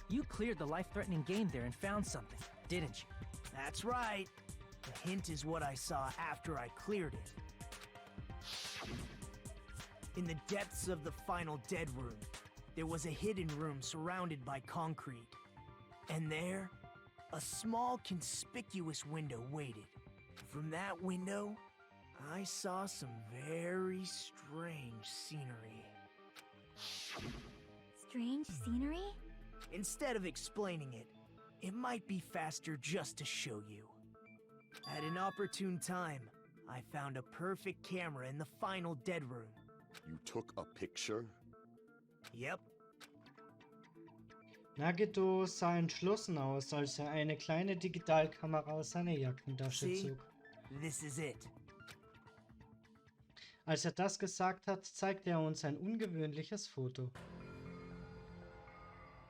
You cleared the life-threatening game there and found something, didn't you? That's right. The hint is what I saw after I cleared it. In the depths of the final dead room, there was a hidden room surrounded by concrete. And there, a small conspicuous window waited. From that window, I saw some very strange scenery. Strange scenery? Instead of explaining it, it might be faster just to show you. At an opportune time, I found a perfect camera in the final dead room. You took a picture? Yep. Nagito sah entschlossen aus, als er eine kleine Digitalkamera aus seiner Jackentasche See? zog. This is it. Als er das gesagt hat, zeigte er uns ein ungewöhnliches Foto.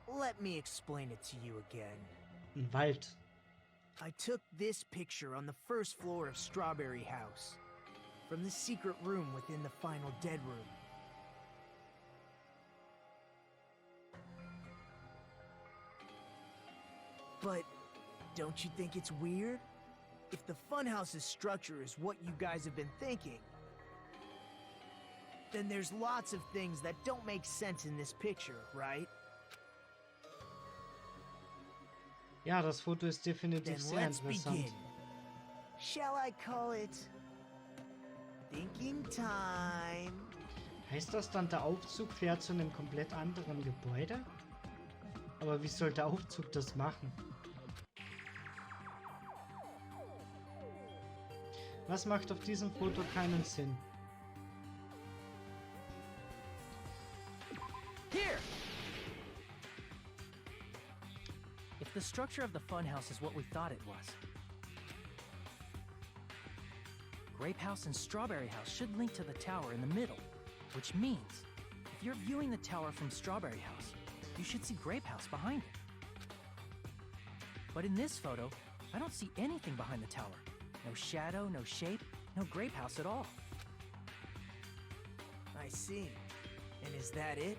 Let me explain it to you again. Ein Wald. I took this picture on the first floor of Strawberry House, from the secret room within the final dead room. But don't you think it's weird? If the funhouse's structure is what you guys have been thinking, then there's lots of things that don't make sense in this picture, right? Ja, das Foto ist definitiv Then sehr let's interessant. begin. Shall I call it thinking time? Heißt das dann, der Aufzug fährt zu einem komplett anderen Gebäude? Aber wie soll der Aufzug das machen? Was macht auf diesem Foto keinen Sinn? Here! If the structure of the funhouse is what we thought it was, Grape House and Strawberry House should link to the tower in the middle, which means if you're viewing the tower from Strawberry House, you should see Grape House behind it. But in this photo, I don't see anything behind the tower. No shadow, no shape, no Grape House at all. I see. And is that it?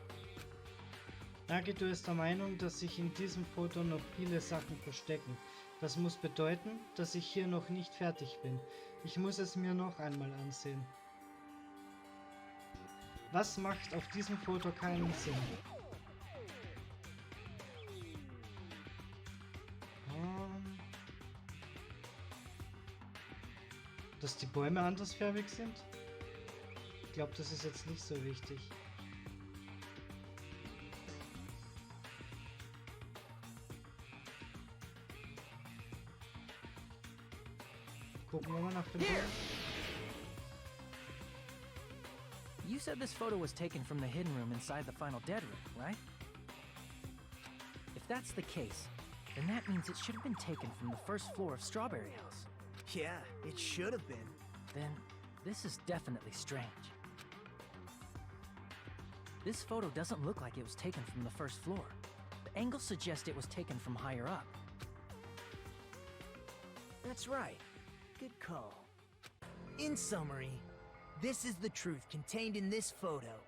Nagito ist der Meinung, dass sich in diesem Foto noch viele Sachen verstecken. Das muss bedeuten, dass ich hier noch nicht fertig bin. Ich muss es mir noch einmal ansehen. Was macht auf diesem Foto keinen Sinn? Dass die Bäume andersfarbig sind? Ich glaube, das ist jetzt nicht so wichtig. Gucken wir mal nach dem Bild. You said this photo was taken from the hidden room inside the final dead room, right? If that's the case, then that means it should have been taken from the first floor of Strawberry House. Yeah, it should have been. Then this is definitely strange. This photo doesn't look like it was taken from the first floor. The angles suggest it was taken from higher up. That's right. Good call. In summary, this is the truth contained in this photo.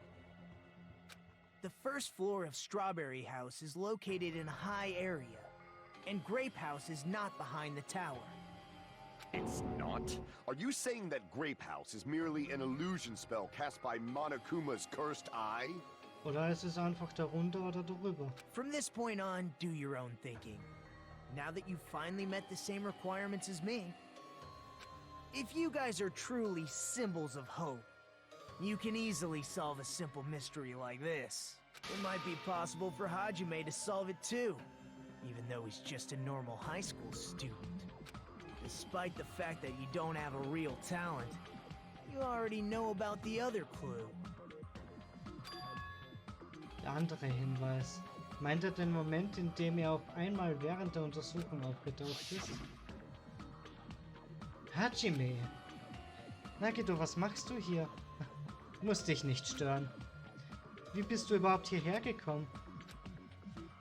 The first floor of Strawberry House is located in a high area, and Grape House is not behind the tower. It's not? Are you saying that Grape House is merely an illusion spell cast by Monokuma's cursed eye? Oder ist es einfach darunter oder darüber? From this point on, do your own thinking. Now that you've finally met the same requirements as me, if you guys are truly symbols of hope, you can easily solve a simple mystery like this. It might be possible for Hajime to solve it too, even though he's just a normal high school student. Despite the fact that you don't have a real talent, you already know about the other clue. Der andere Hinweis. Meint er den Moment, in dem er auf einmal während der Untersuchung aufgetaucht ist? Hajime! Nagito, was machst du hier? Muss dich nicht stören. Wie bist du überhaupt hierher gekommen?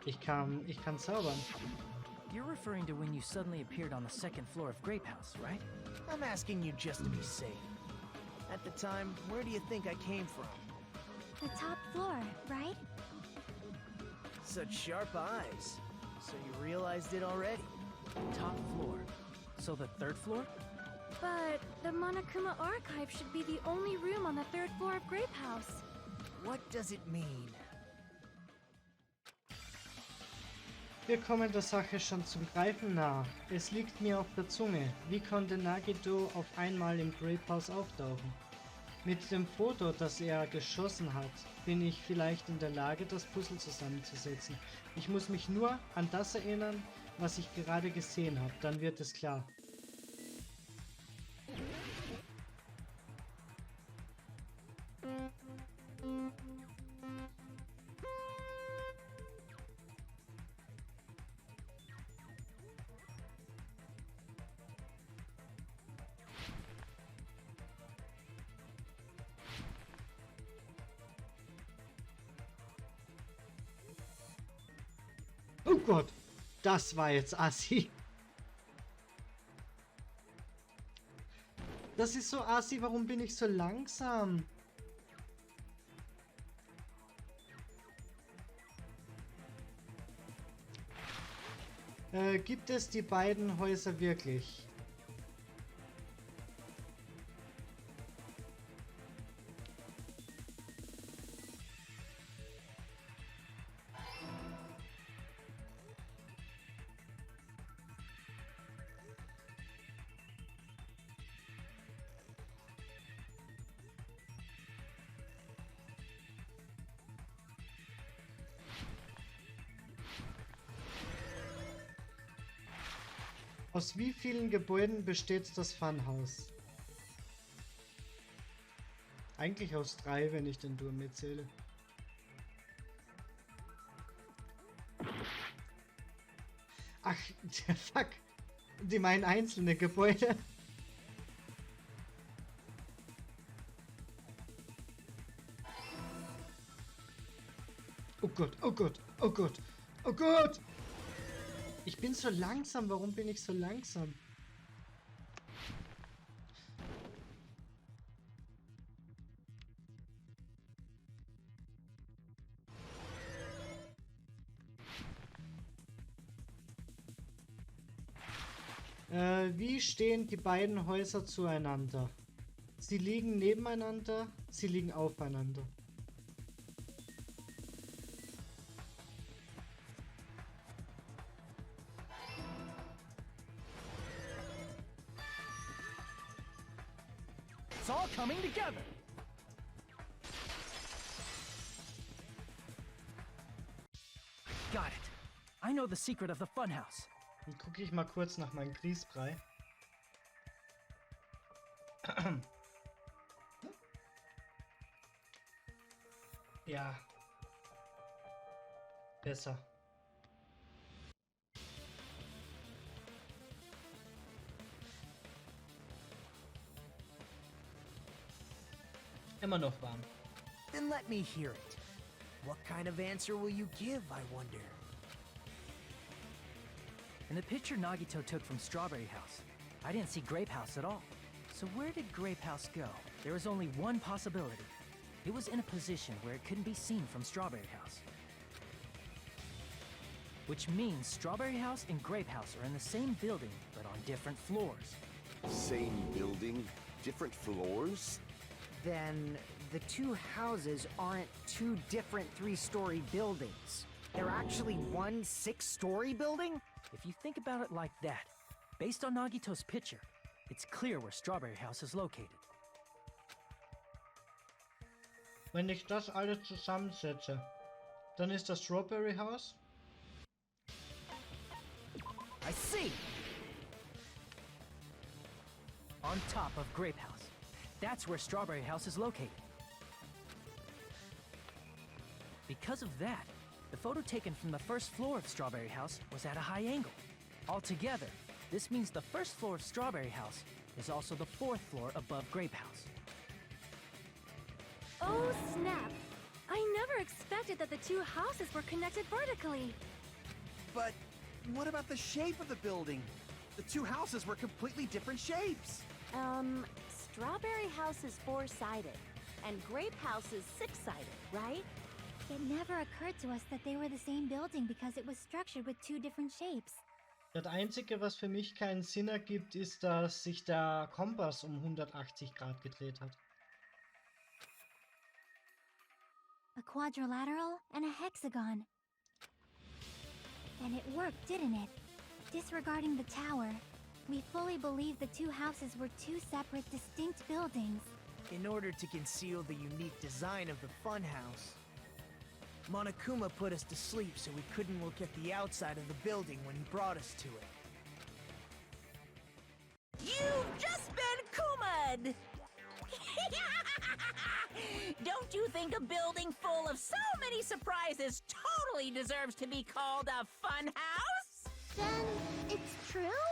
Ich kann zaubern. You're referring to when you suddenly appeared on the second floor of Grape House, right? I'm asking you just to be safe. At the time, where do you think I came from? The top floor, right? Such sharp eyes. So you realized it already? Top floor. So the third floor? But the Monokuma archive should be the only room on the third floor of Grape House. What does it mean? Wir kommen der Sache schon zum Greifen nah. Es liegt mir auf der Zunge. Wie konnte Nagito auf einmal im Grape House auftauchen? Mit dem Foto, das er geschossen hat, bin ich vielleicht in der Lage, das Puzzle zusammenzusetzen. Ich muss mich nur an das erinnern, was ich gerade gesehen habe. Dann wird es klar. Oh Gott, das war jetzt assi. Das ist so assi, warum bin ich so langsam? Gibt es die beiden Häuser wirklich? Aus wie vielen Gebäuden besteht das Funhaus? Eigentlich aus 3, wenn ich den Turm mitzähle. Ach, fuck. Die meinen einzelne Gebäude. Oh Gott, oh Gott, oh Gott, oh Gott! Ich bin so langsam, warum bin ich so langsam? Wie stehen die beiden Häuser zueinander? Sie liegen nebeneinander, sie liegen aufeinander. It's all coming together. Got it. I know the secret of the funhouse. Dann gucke ich mal kurz nach meinem Grießbrei. Ja. Besser. Immer noch warm. Then let me hear it. What kind of answer will you give, I wonder? In the picture Nagito took from Strawberry House, I didn't see Grape House at all. So where did Grape House go? There was only one possibility. It was in a position where it couldn't be seen from Strawberry House. Which means Strawberry House and Grape House are in the same building, but on different floors. Same building, different floors? Then the two houses aren't two different 3-story buildings. They're actually one 6-story building? If you think about it like that, based on Nagito's picture, it's clear where Strawberry House is located. Wenn ich das alles zusammensetze, dann ist das Strawberry House. I see! On top of Grape House. That's where Strawberry House is located. Because of that, the photo taken from the first floor of Strawberry House was at a high angle. Altogether, this means the first floor of Strawberry House is also the 4th floor above Grape House. Oh, snap! I never expected that the two houses were connected vertically. But what about the shape of the building? The two houses were completely different shapes. Strawberry House is 4-sided, and Grape House is 6-sided, right? It never occurred to us that they were the same building because it was structured with 2 different shapes. Das Einzige, was für mich keinen Sinn ergibt, ist, dass sich der Kompass um 180 Grad gedreht hat. A quadrilateral and a hexagon. And it worked, didn't it? Disregarding the tower, we fully believe the two houses were 2 separate, distinct buildings. In order to conceal the unique design of the funhouse, Monokuma put us to sleep so we couldn't look at the outside of the building when he brought us to it. You've just been Kuma'd! Don't you think a building full of so many surprises totally deserves to be called a fun house? Then it's true?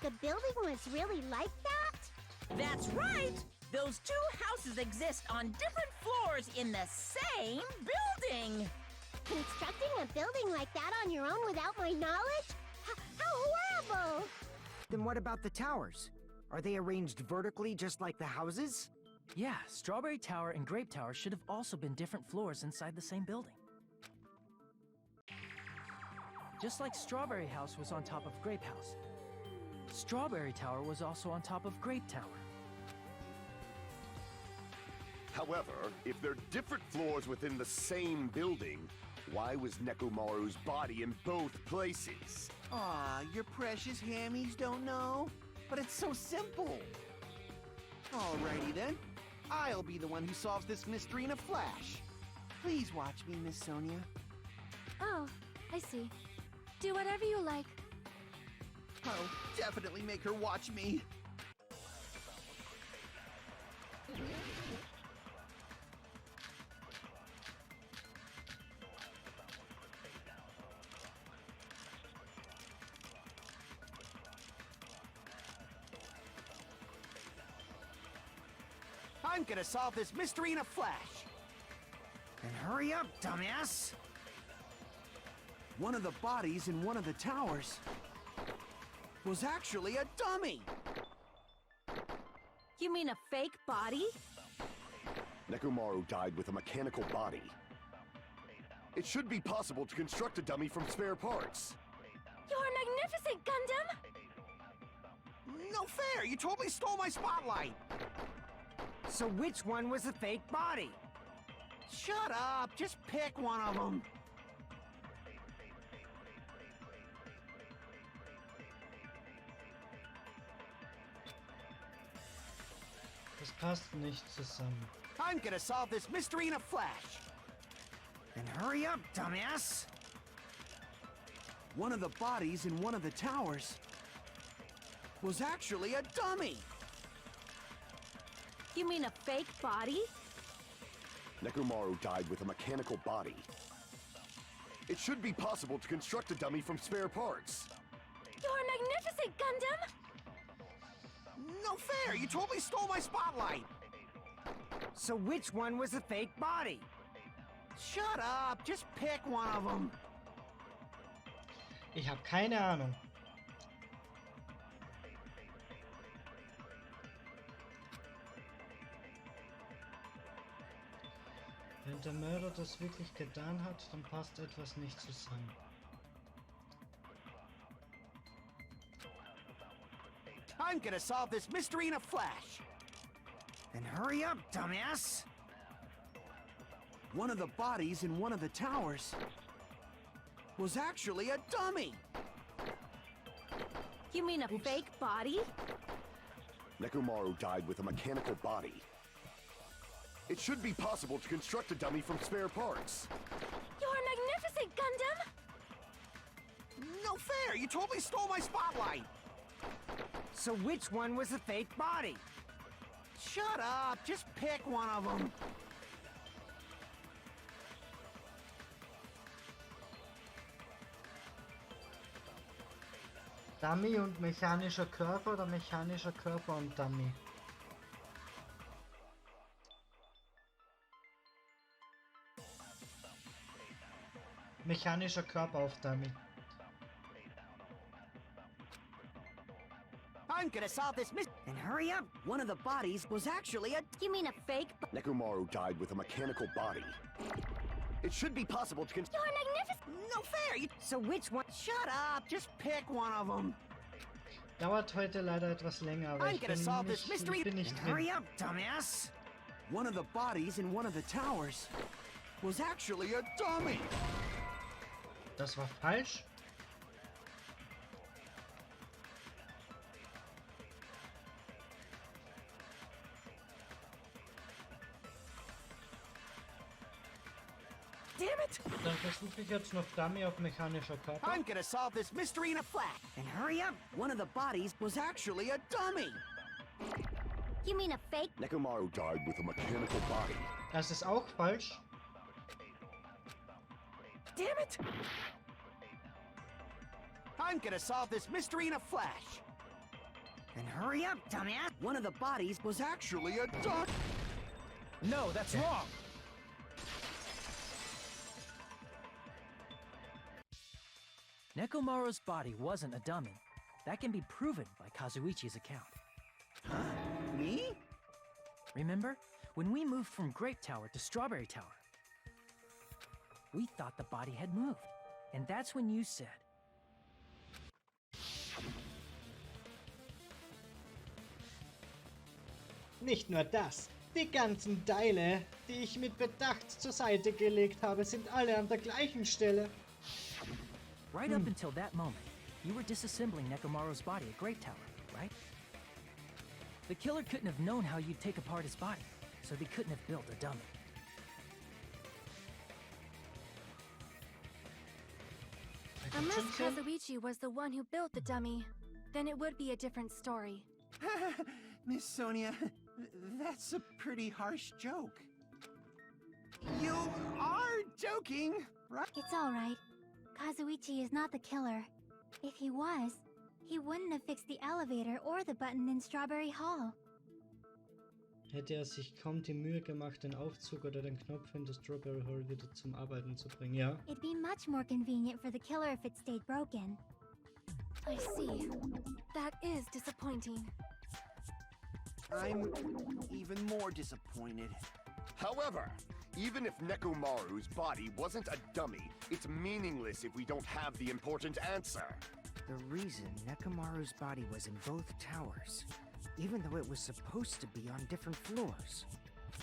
The building was really like that? That's right! Those two houses exist on different floors in the same building! Constructing a building like that on your own without my knowledge? How horrible! Then what about the towers? Are they arranged vertically just like the houses? Yeah, Strawberry Tower and Grape Tower should have also been different floors inside the same building. Just like Strawberry House was on top of Grape House, Strawberry Tower was also on top of Grape Tower. However, if they're different floors within the same building, why was Nekomaru's body in both places? Aw, your precious hammies don't know? But it's so simple. Alrighty then. I'll be the one who solves this mystery in a flash. Please watch me, Miss Sonia. Oh, I see. Do whatever you like. Oh, definitely make her watch me. I'm gonna solve this mystery in a flash. And hurry up, dumbass! One of the bodies in one of the towers was actually a dummy. You mean a fake body? Nekomaru died with a mechanical body. It should be possible to construct a dummy from spare parts. You're magnificent, Gundam! No fair! You totally stole my spotlight! So which one was the fake body? Shut up! Just pick one of them! Das passt nicht zusammen. I'm gonna solve this mystery in a flash! And hurry up, dumbass! One of the bodies in one of the towers was actually a dummy! You mean a fake body? Nekomaru died with a mechanical body. It should be possible to construct a dummy from spare parts. You're magnificent, Gundam! No fair! You totally stole my spotlight! So which one was the fake body? Shut up! Just pick one of them! Ich habe keine Ahnung. Wenn der Mörder das wirklich getan hat, dann passt etwas nicht zusammen. I'm gonna solve this mystery in a flash! And hurry up, dumbass! One of the bodies in one of the towers was actually a dummy! You mean a fake body? Nekomaru died with a mechanical body. It should be possible to construct a dummy from spare parts. You're magnificent, Gundam! No fair! You totally stole my spotlight! So which one was the fake body? Shut up! Just pick one of them! Dummy und mechanischer Körper oder mechanischer Körper und Dummy? Mechanischer Körper auf Dummy. I'm gonna solve this mystery. And hurry up! One of the bodies was actually a... You mean a fake Nekomaru died with a mechanical body. It should be possible to construct... You're magnificent! No fair! You... So which one? Shut up! Just pick one of them! Dauert heute leider etwas länger, aber I'm ich gonna bin solve this mystery. nicht And drin. hurry up, dumbass! One of the bodies in one of the towers was actually a dummy! Das war falsch. Damn it! Dann versuche ich jetzt noch Dummy auf mechanischer Körper. I'm gonna solve this mystery in a flash! And hurry up! One of the bodies was actually a dummy! You mean a fake? Nekomaru died with a mechanical body. Das ist auch falsch. Damn it! I'm gonna solve this mystery in a flash! And hurry up, dumbass! One of the bodies was actually a duck! No, that's wrong! Nekomaru's body wasn't a dummy. That can be proven by Kazuichi's account. Me? Remember, when we moved from Grape Tower to Strawberry Tower? We thought the body had moved, and that's when you said, Nicht nur das. Die ganzen Teile, die ich mit Bedacht zur Seite gelegt habe, sind alle an der gleichen Stelle. right up until that moment, you were disassembling Nekomaru's body at Grape Tower, right? The killer couldn't have known how you'd take apart his body, so they couldn't have built a dummy. Unless Kazuichi was the one who built the dummy, then it would be a different story. Miss Sonia, that's a pretty harsh joke. You are joking, right? It's alright. Kazuichi is not the killer. If he was, he wouldn't have fixed the elevator or the button in Strawberry Hall. Hätte sich kaum die Mühe gemacht, den Aufzug oder den Knopf in der Strawberry Hall wieder zum Arbeiten zu bringen, ja? It'd be much more convenient for the killer if it stayed broken. I see. That is disappointing. I'm even more disappointed. However, even if Nekomaru's body wasn't a dummy, it's meaningless if we don't have the important answer. The reason Nekomaru's body was in both towers, even though it was supposed to be on different floors.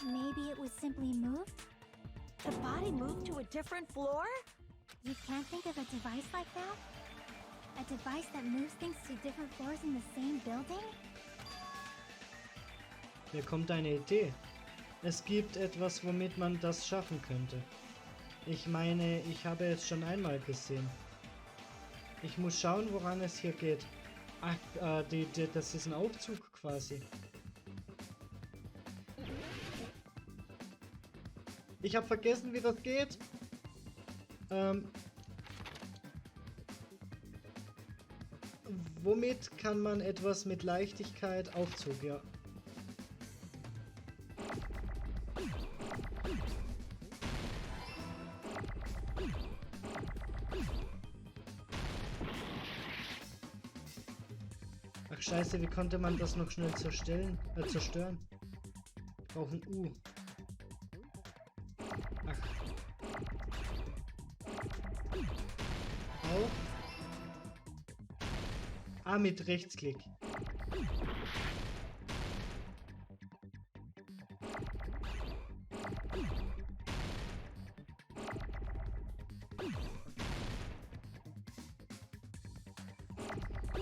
Maybe it was simply moved? The body moved to a different floor? You can't think of a device like that? A device that moves things to different floors in the same building? Mir kommt eine Idee. Es gibt etwas, womit man das schaffen könnte. Ich meine, ich habe es schon einmal gesehen. Ich muss schauen, woran es hier geht. Ach, das ist ein Aufzug quasi. Ich habe vergessen, wie das geht. Womit kann man etwas mit Leichtigkeit Aufzug, ja. Ach scheiße, wie konnte man das noch schnell zerstören? Ich brauche ein U. Ach. Auf. Ah, mit Rechtsklick.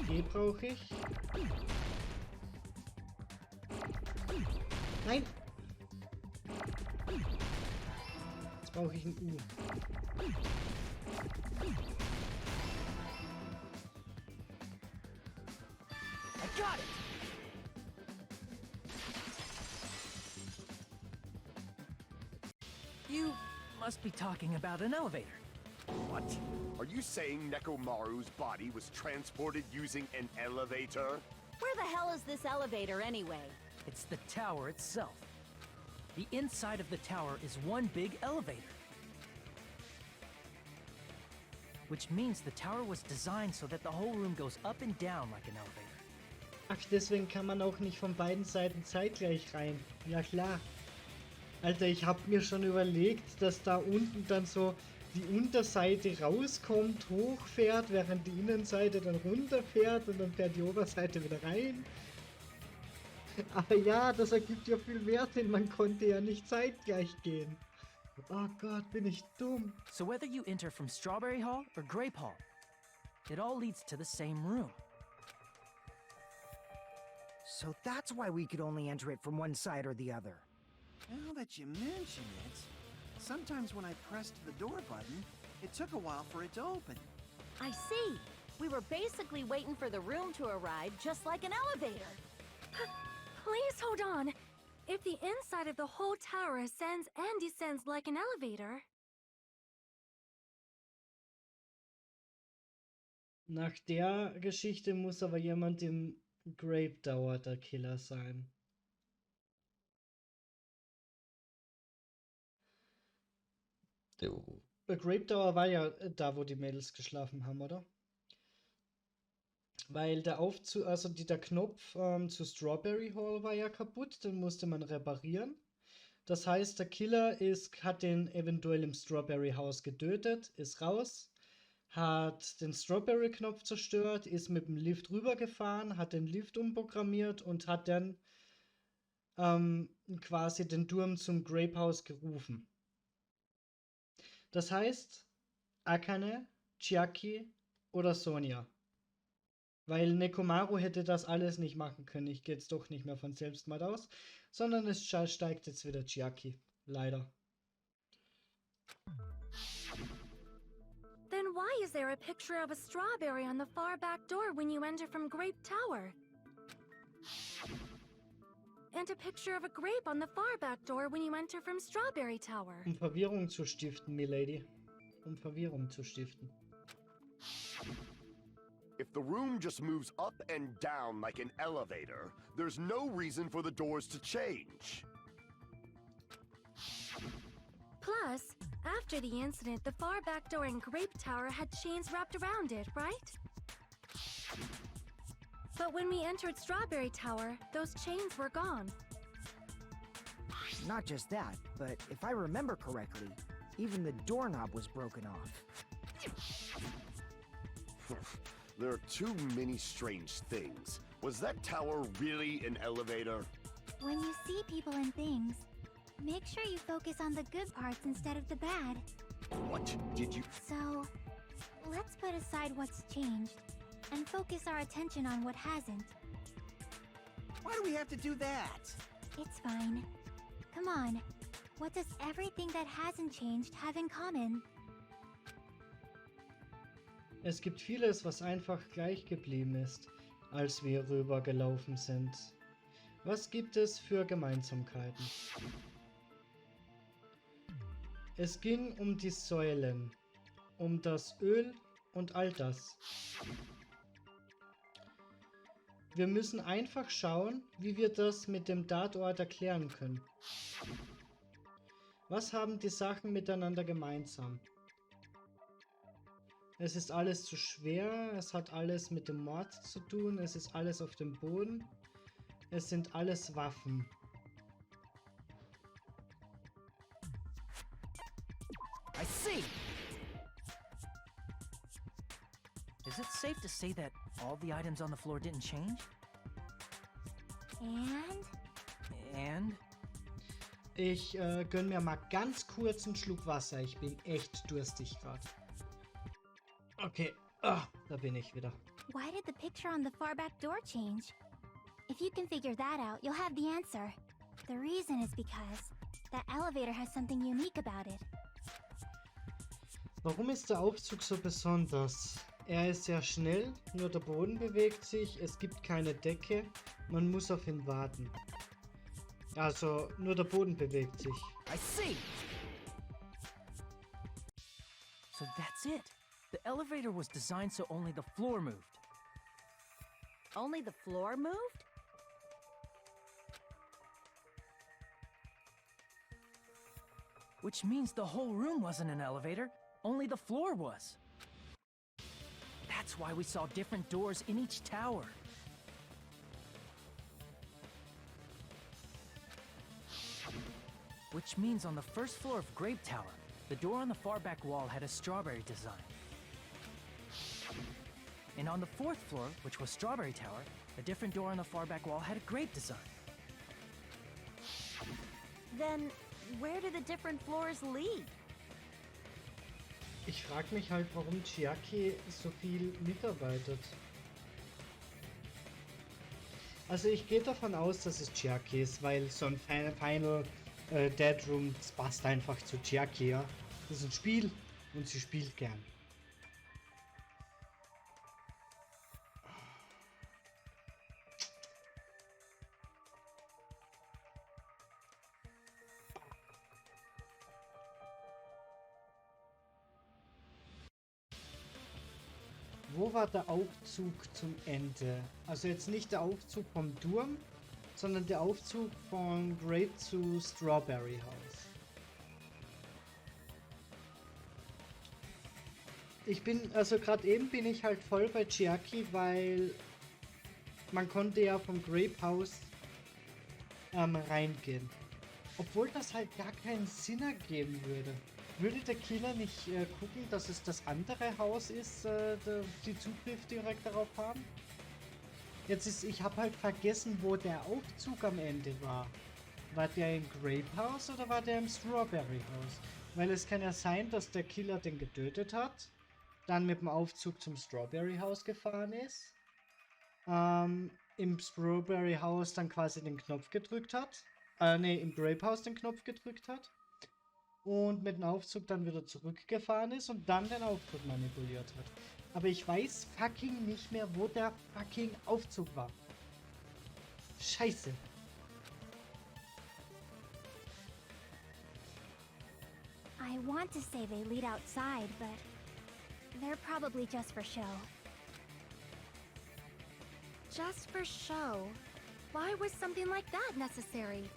G brauche ich. Nein! Jetzt brauche ich ein U. I got it! You must be talking about an elevator. What? Are you saying Nekomaru's body was transported using an elevator? Where the hell is this elevator anyway? It's the tower itself. The inside of the tower is one big elevator. Which means the tower was designed so that the whole room goes up and down like an elevator. Ach, deswegen kann man auch nicht von beiden Seiten zeitgleich rein. Ja klar. Alter, ich hab mir schon überlegt, dass da unten dann so die Unterseite rauskommt, hochfährt, während die Innenseite dann runterfährt und dann fährt die Oberseite wieder rein. Aber ja, das ergibt ja viel mehr Sinn, man konnte ja nicht zeitgleich gehen. Oh Gott, bin ich dumm. So whether you enter from Strawberry Hall or Grape Hall, it all leads to the same room. So that's why we could only enter it from one side or the other. Now that you mention it, sometimes when I pressed the door button, it took a while for it to open. I see. We were basically waiting for the room to arrive, just like an elevator. Please hold on. If the inside of the whole tower ascends and descends like an elevator... Nach der Geschichte muss aber jemand im Grape Tower der Killer sein. Der Grape Tower war ja da, wo die Mädels geschlafen haben, oder? Weil der Aufzug, also der Knopf zu Strawberry Hall war ja kaputt, den musste man reparieren. Das heißt, der Killer hat den eventuell im Strawberry House getötet, ist raus, hat den Strawberry Knopf zerstört, ist mit dem Lift rübergefahren, hat den Lift umprogrammiert und hat dann quasi den Turm zum Grape House gerufen. Das heißt, Akane, Chiaki oder Sonia. Weil Nekomaru hätte das alles nicht machen können. Ich gehe jetzt doch nicht mehr von Selbstmord aus, sondern es steigt jetzt wieder Chiaki. Leider. Then why why is there a picture of a strawberry on the far back door when you enter from Grape Tower? And a picture of a grape on the far back door when you enter from Strawberry Tower. Verwirrung zu stiften, Milady. Verwirrung zu stiften. If the room just moves up and down like an elevator, there's no reason for the doors to change. Plus, after the incident, the far back door in Grape Tower had chains wrapped around it, right? But when we entered Strawberry Tower, those chains were gone. Not just that, but if I remember correctly, even the doorknob was broken off. There are too many strange things. Was that tower really an elevator? When you see people and things, make sure you focus on the good parts instead of the bad. What did you... So, let's put aside what's changed and focus our attention on what hasn't. Why do we have to do that? It's fine. Come on. What does everything that hasn't changed have in common? Es gibt vieles, was einfach gleich geblieben ist, als wir rübergelaufen sind. Was gibt es für Gemeinsamkeiten? Es ging um die Säulen, um das Öl und all das. Wir müssen einfach schauen, wie wir das mit dem Tatort erklären können. Was haben die Sachen miteinander gemeinsam? Es ist alles zu schwer, es hat alles mit dem Mord zu tun, es ist alles auf dem Boden, es sind alles Waffen. I see. Is it safe to say that all the items on the floor didn't change? And? Ich gönn mir mal ganz kurz einen Schluck Wasser, ich bin echt durstig gerade. Okay, da bin ich wieder. Why did the picture on the far back door change? If you can figure that out, you'll have the answer. The reason is because that elevator has something unique about it. Warum ist der Aufzug so besonders? Er ist sehr schnell, nur der Boden bewegt sich, es gibt keine Decke, man muss auf ihn warten. Also, nur der Boden bewegt sich. I see. So that's it. The elevator was designed so only the floor moved. Only the floor moved? Which means the whole room wasn't an elevator, only the floor was. That's why we saw different doors in each tower. Which means on the first floor of Grape Tower, the door on the far back wall had a strawberry design. And on the fourth floor, which was Strawberry Tower, a different door on the far back wall had a grape design. Then, where do the different floors lead? Ich frage mich halt, warum Chiaki so viel mitarbeitet. Also ich gehe davon aus, dass es Chiaki ist, weil so ein Final Dead Room, das passt einfach zu Chiaki, ja. Das ist ein Spiel und sie spielt gern. Wo war der Aufzug zum Ende? Also jetzt nicht der Aufzug vom Turm, sondern der Aufzug von Grape zu Strawberry House. Ich bin, also gerade eben bin ich halt voll bei Chiaki, weil man konnte ja vom Grape House reingehen. Obwohl das halt gar keinen Sinn ergeben würde. Würde der Killer nicht gucken, dass es das andere Haus ist, die Zugriff direkt darauf haben? Jetzt ist, ich habe halt vergessen, wo der Aufzug am Ende war. War der im Grape House oder war der im Strawberry House? Weil es kann ja sein, dass der Killer den getötet hat, dann mit dem Aufzug zum Strawberry House gefahren ist, im Strawberry House dann quasi den Knopf gedrückt hat, im Grape House den Knopf gedrückt hat, und mit dem Aufzug dann wieder zurückgefahren ist und dann den Aufzug manipuliert hat. Aber ich weiß fucking nicht mehr, wo der fucking Aufzug war. Scheiße. I want to say they lead outside, but they're probably just for show. Just for show? Why was something like that necessary?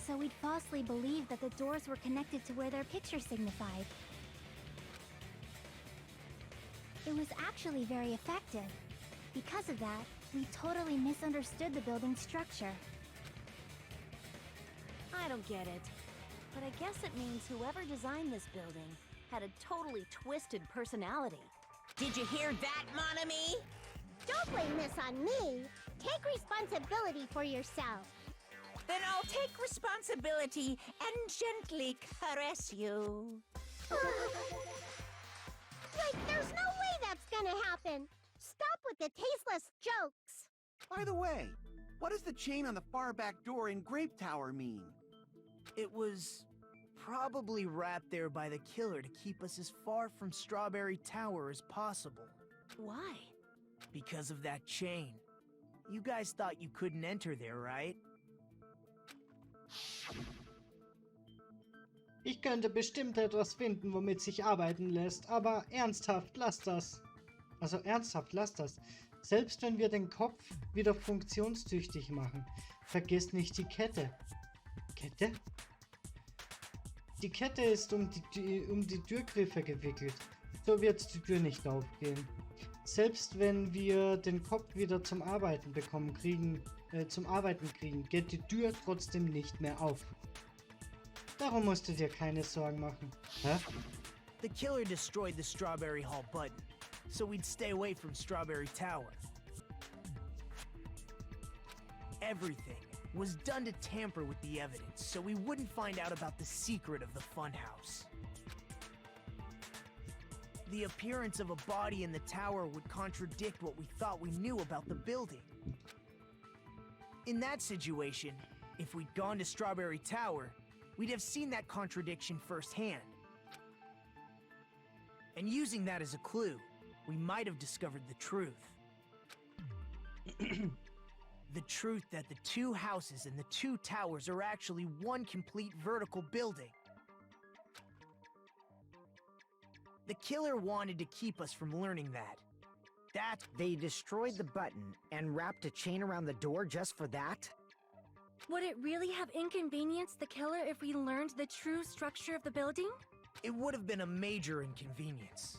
So we'd falsely believe that the doors were connected to where their picture signified. It was actually very effective. Because of that, we totally misunderstood the building's structure. I don't get it. But I guess it means whoever designed this building had a totally twisted personality. Did you hear that, mon ami? Don't blame this on me. Take responsibility for yourself. Then I'll take responsibility and gently caress you. Like, there's no way that's gonna happen. Stop with the tasteless jokes. By the way, what does the chain on the far back door in Grape Tower mean? It was probably wrapped there by the killer to keep us as far from Strawberry Tower as possible. Why? Because of that chain. You guys thought you couldn't enter there, right? Ich könnte bestimmt etwas finden, womit sich arbeiten lässt, aber ernsthaft, lass das. Also ernsthaft, lass das. Selbst wenn wir den Kopf wieder funktionstüchtig machen, vergiss nicht die Kette. Kette? Die Kette ist um die Türgriffe gewickelt. So wird die Tür nicht aufgehen. Selbst wenn wir den Kopf wieder zum Arbeiten kriegen, geht die Tür trotzdem nicht mehr auf. Darum musst du dir keine Sorgen machen. Hä? The killer destroyed the Strawberry Hall button, so we'd stay away from Strawberry Tower. Everything was done to tamper with the evidence, so we wouldn't find out about the secret of the funhouse. The appearance of a body in the tower would contradict what we thought we knew about the building. In that situation, if we'd gone to Strawberry Tower, we'd have seen that contradiction firsthand. And using that as a clue, we might have discovered the truth. The truth that the two houses and the two towers are actually one complete vertical building. The killer wanted to keep us from learning that. They destroyed the button and wrapped a chain around the door just for that? Would it really have inconvenienced the killer if we learned the true structure of the building? It would have been a major inconvenience.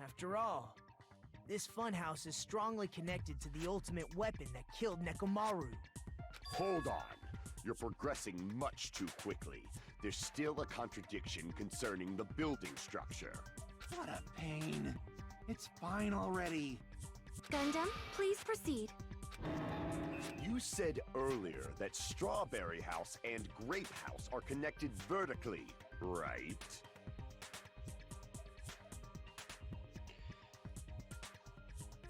After all, this funhouse is strongly connected to the ultimate weapon that killed Nekomaru. Hold on. You're progressing much too quickly. There's still a contradiction concerning the building structure. What a pain. It's fine already. Gundam, please proceed. You said earlier that Strawberry House and Grape House are connected vertically, right?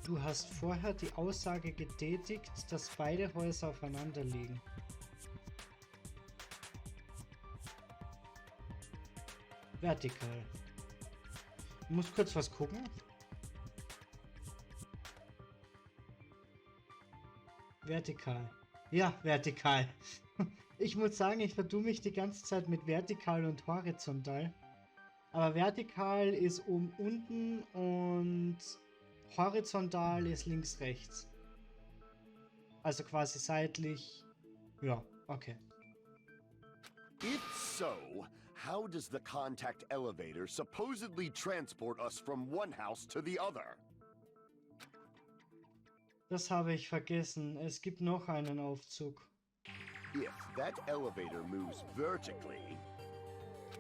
Du hast vorher die Aussage getätigt, dass beide Häuser aufeinander liegen. Vertikal. Ich muss kurz was gucken. Vertikal. Ja, vertikal. Ich muss sagen, ich vertue mich die ganze Zeit mit vertikal und horizontal. Aber vertikal ist oben unten und horizontal ist links rechts. Also quasi seitlich. Ja, okay. If so, how does the contact elevator supposedly transport us from one house to the other? Das habe ich vergessen. Es gibt noch einen Aufzug. If that elevator moves vertically,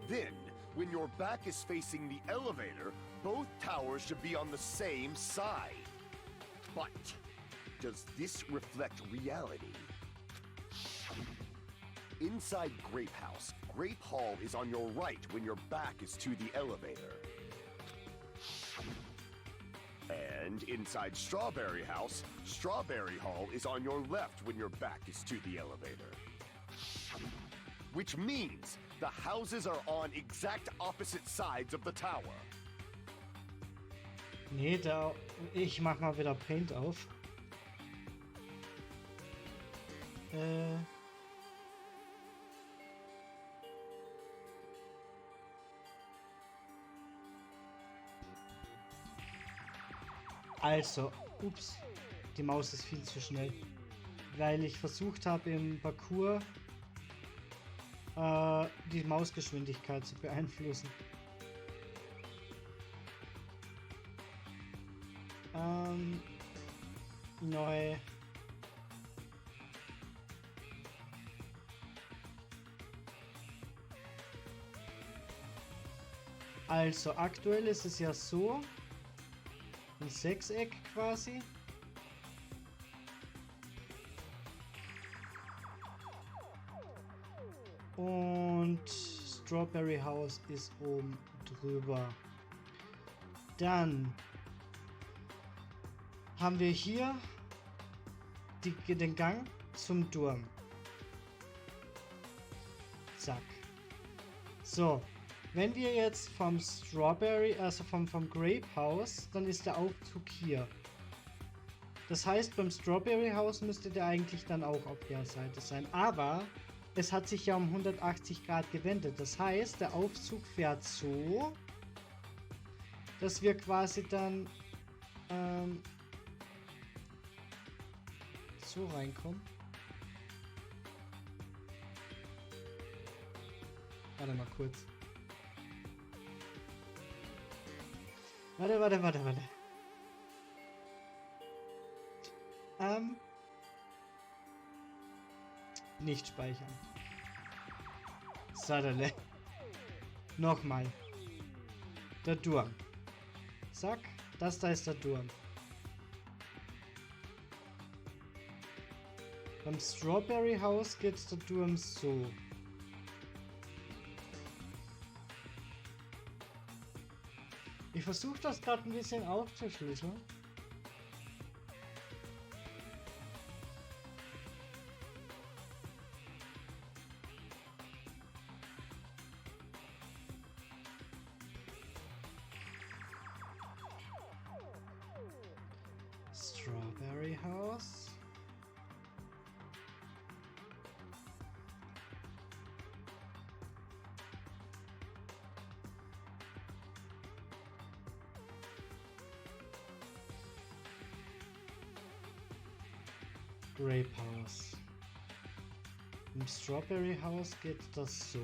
then when your back is facing the elevator, both towers should be on the same side. But does this reflect reality? Inside Grape House, Grape Hall is on your right when your back is to the elevator. And inside Strawberry House, Strawberry Hall is on your left when your back is to the elevator. Which means The houses are on exact opposite sides of the tower. Nee, ich mach mal wieder Paint auf. Also, ups, die Maus ist viel zu schnell, weil ich versucht habe im Parcours die Mausgeschwindigkeit zu beeinflussen. Neu. Also aktuell ist es ja so, ein Sechseck quasi. Und Strawberry House ist oben drüber. Dann haben wir hier den Gang zum Turm. Zack. So, wenn wir jetzt vom Strawberry, also vom Grape House, dann ist der Aufzug hier. Das heißt, beim Strawberry House müsste der eigentlich dann auch auf der Seite sein. Aber es hat sich ja um 180 Grad gewendet. Das heißt, der Aufzug fährt so, dass wir quasi dann so reinkommen. Warte mal kurz. Warte. Nicht speichern. Sadele. Nochmal. Der Turm. Zack. Das da ist der Turm. Beim Strawberry House geht der Turm so. Ich versuche das gerade ein bisschen aufzuschlüsseln. Strawberry House. Grape House. Im Strawberry House geht das so.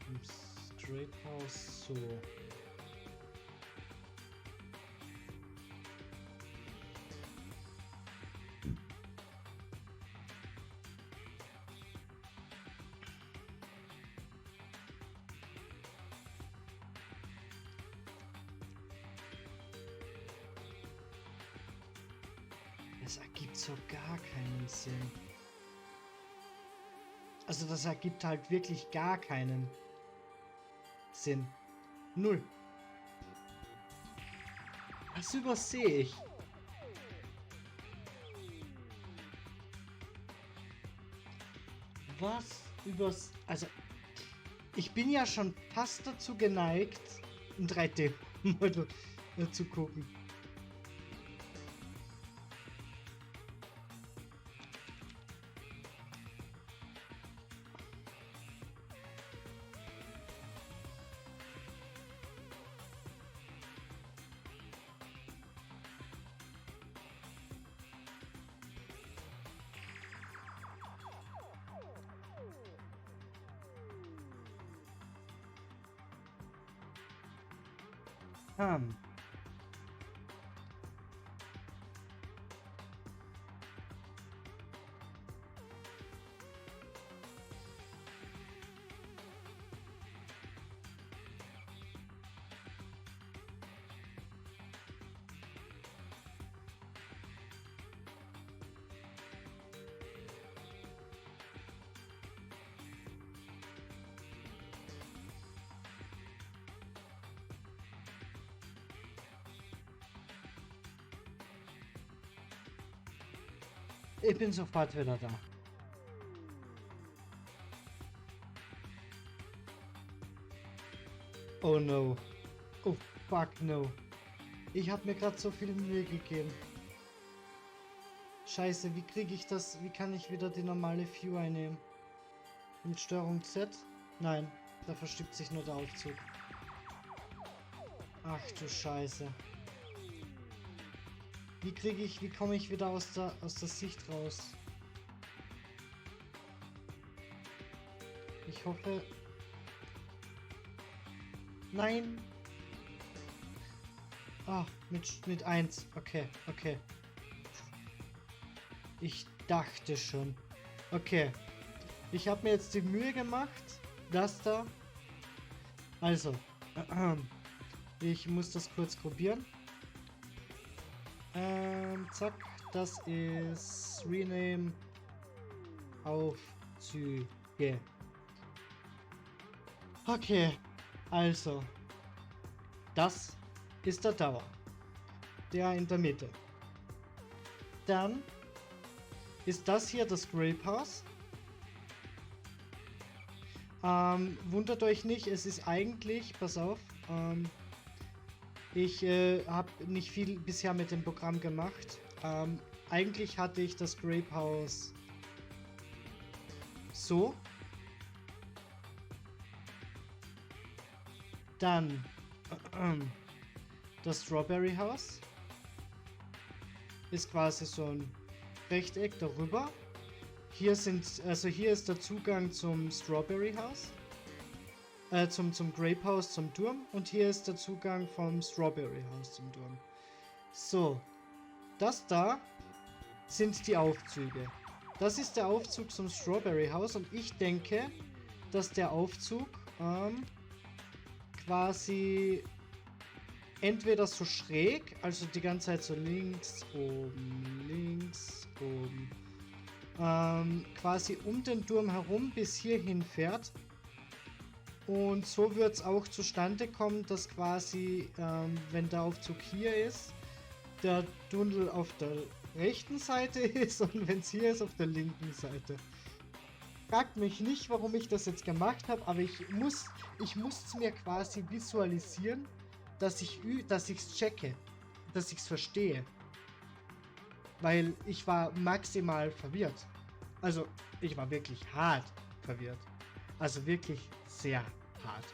Im Grape House so. Das ergibt so gar keinen Sinn. Also das ergibt halt wirklich gar keinen Sinn. Null. Das übersehe ich. Was übers... Also, ich bin ja schon fast dazu geneigt, ein 3D-Modell zu gucken. Ich bin sofort wieder da. Oh no. Oh fuck no. Ich habe mir gerade so viel Mühe gegeben. Scheiße, wie kriege ich das? Wie kann ich wieder die normale View einnehmen? Mit Steuerung Z? Nein, da verschiebt sich nur der Aufzug. Ach du Scheiße. Wie komme ich wieder aus der Sicht raus? Ich hoffe... Nein! Ah, mit 1. Okay, okay. Ich dachte schon. Okay. Ich habe mir jetzt die Mühe gemacht, dass da... Also. Ich muss das kurz probieren. Zack. Das ist Rename Aufzüge. Okay. Also. Das ist der Tower. Der in der Mitte. Dann ist das hier das Grape House. Wundert euch nicht, es ist eigentlich, pass auf, ich habe nicht viel bisher mit dem Programm gemacht. Eigentlich hatte ich das Grape House so. Dann das Strawberry House ist quasi so ein Rechteck darüber. Hier ist der Zugang zum Strawberry House, zum Grape House zum Turm, und hier ist der Zugang vom Strawberry House zum Turm. So, das da sind die Aufzüge. Das ist der Aufzug zum Strawberry House und ich denke, dass der Aufzug quasi entweder so schräg, also die ganze Zeit so links, oben, quasi um den Turm herum bis hierhin fährt. Und so wird es auch zustande kommen, dass quasi, wenn der Aufzug hier ist, der Tunnel auf der rechten Seite ist und wenn es hier ist, auf der linken Seite. Fragt mich nicht, warum ich das jetzt gemacht habe, aber ich muss es mir quasi visualisieren, dass ich es checke, dass ich es verstehe. Weil ich war maximal verwirrt. Also, ich war wirklich hart verwirrt. Also wirklich sehr hart.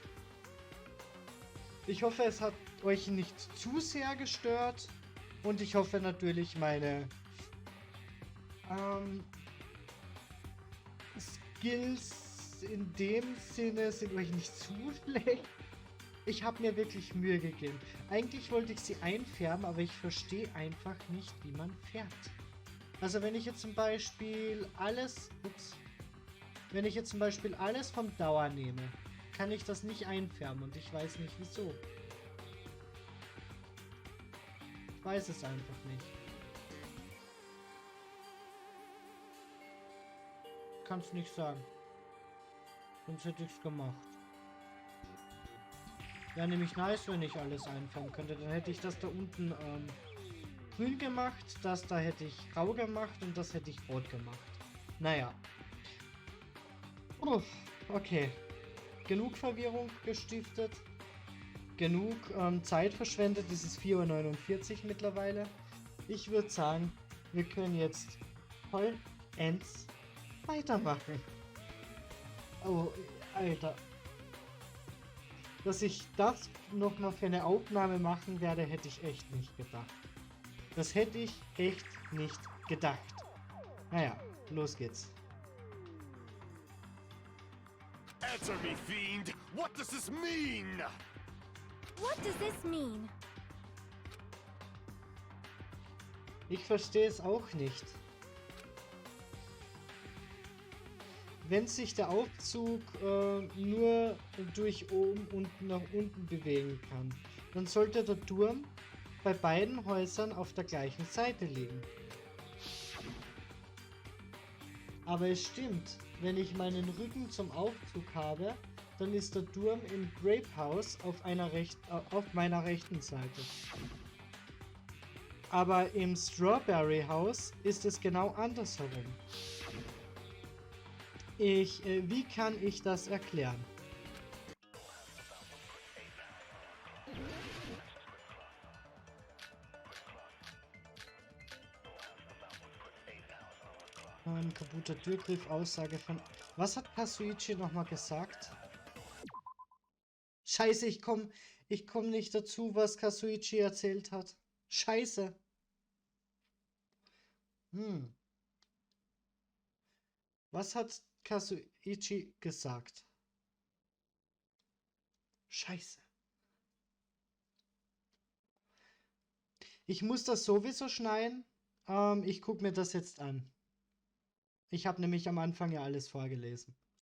Ich hoffe, es hat euch nicht zu sehr gestört. Und ich hoffe natürlich, meine Skills in dem Sinne sind euch nicht zu schlecht. Ich habe mir wirklich Mühe gegeben. Eigentlich wollte ich sie einfärben, aber ich verstehe einfach nicht, wie man färbt. Also wenn ich jetzt zum Beispiel alles... Wenn ich jetzt zum Beispiel alles vom Dauer nehme, kann ich das nicht einfärben und ich weiß nicht wieso. Ich weiß es einfach nicht. Kann's nicht sagen. Sonst hätte ich's gemacht. Wäre nämlich nice, wenn ich alles einfärben könnte. Dann hätte ich das da unten grün gemacht, das da hätte ich grau gemacht und das hätte ich rot gemacht. Naja. Okay. Genug Verwirrung gestiftet. Genug Zeit verschwendet. Es ist 4:49 Uhr mittlerweile. Ich würde sagen, wir können jetzt vollends weitermachen. Oh, Alter. Dass ich das nochmal für eine Aufnahme machen werde, hätte ich echt nicht gedacht. Das hätte ich echt nicht gedacht. Naja, los geht's. Answer me, fiend! What does this mean? What does this mean? Ich verstehe es auch nicht. Wenn sich der Aufzug nur durch oben und nach unten bewegen kann, dann sollte der Turm bei beiden Häusern auf der gleichen Seite liegen. Aber es stimmt, wenn ich meinen Rücken zum Aufzug habe, dann ist der Turm im Grape House auf meiner rechten Seite. Aber im Strawberry House ist es genau andersherum. Wie kann ich das erklären? Kaputter Türgriff, Aussage von... Was hat Kazuichi nochmal gesagt? Scheiße, ich komm nicht dazu, was Kazuichi erzählt hat. Scheiße. Was hat Kazuichi gesagt? Scheiße. Ich muss das sowieso schneiden. Ich gucke mir das jetzt an. Ich habe nämlich am Anfang ja alles vorgelesen.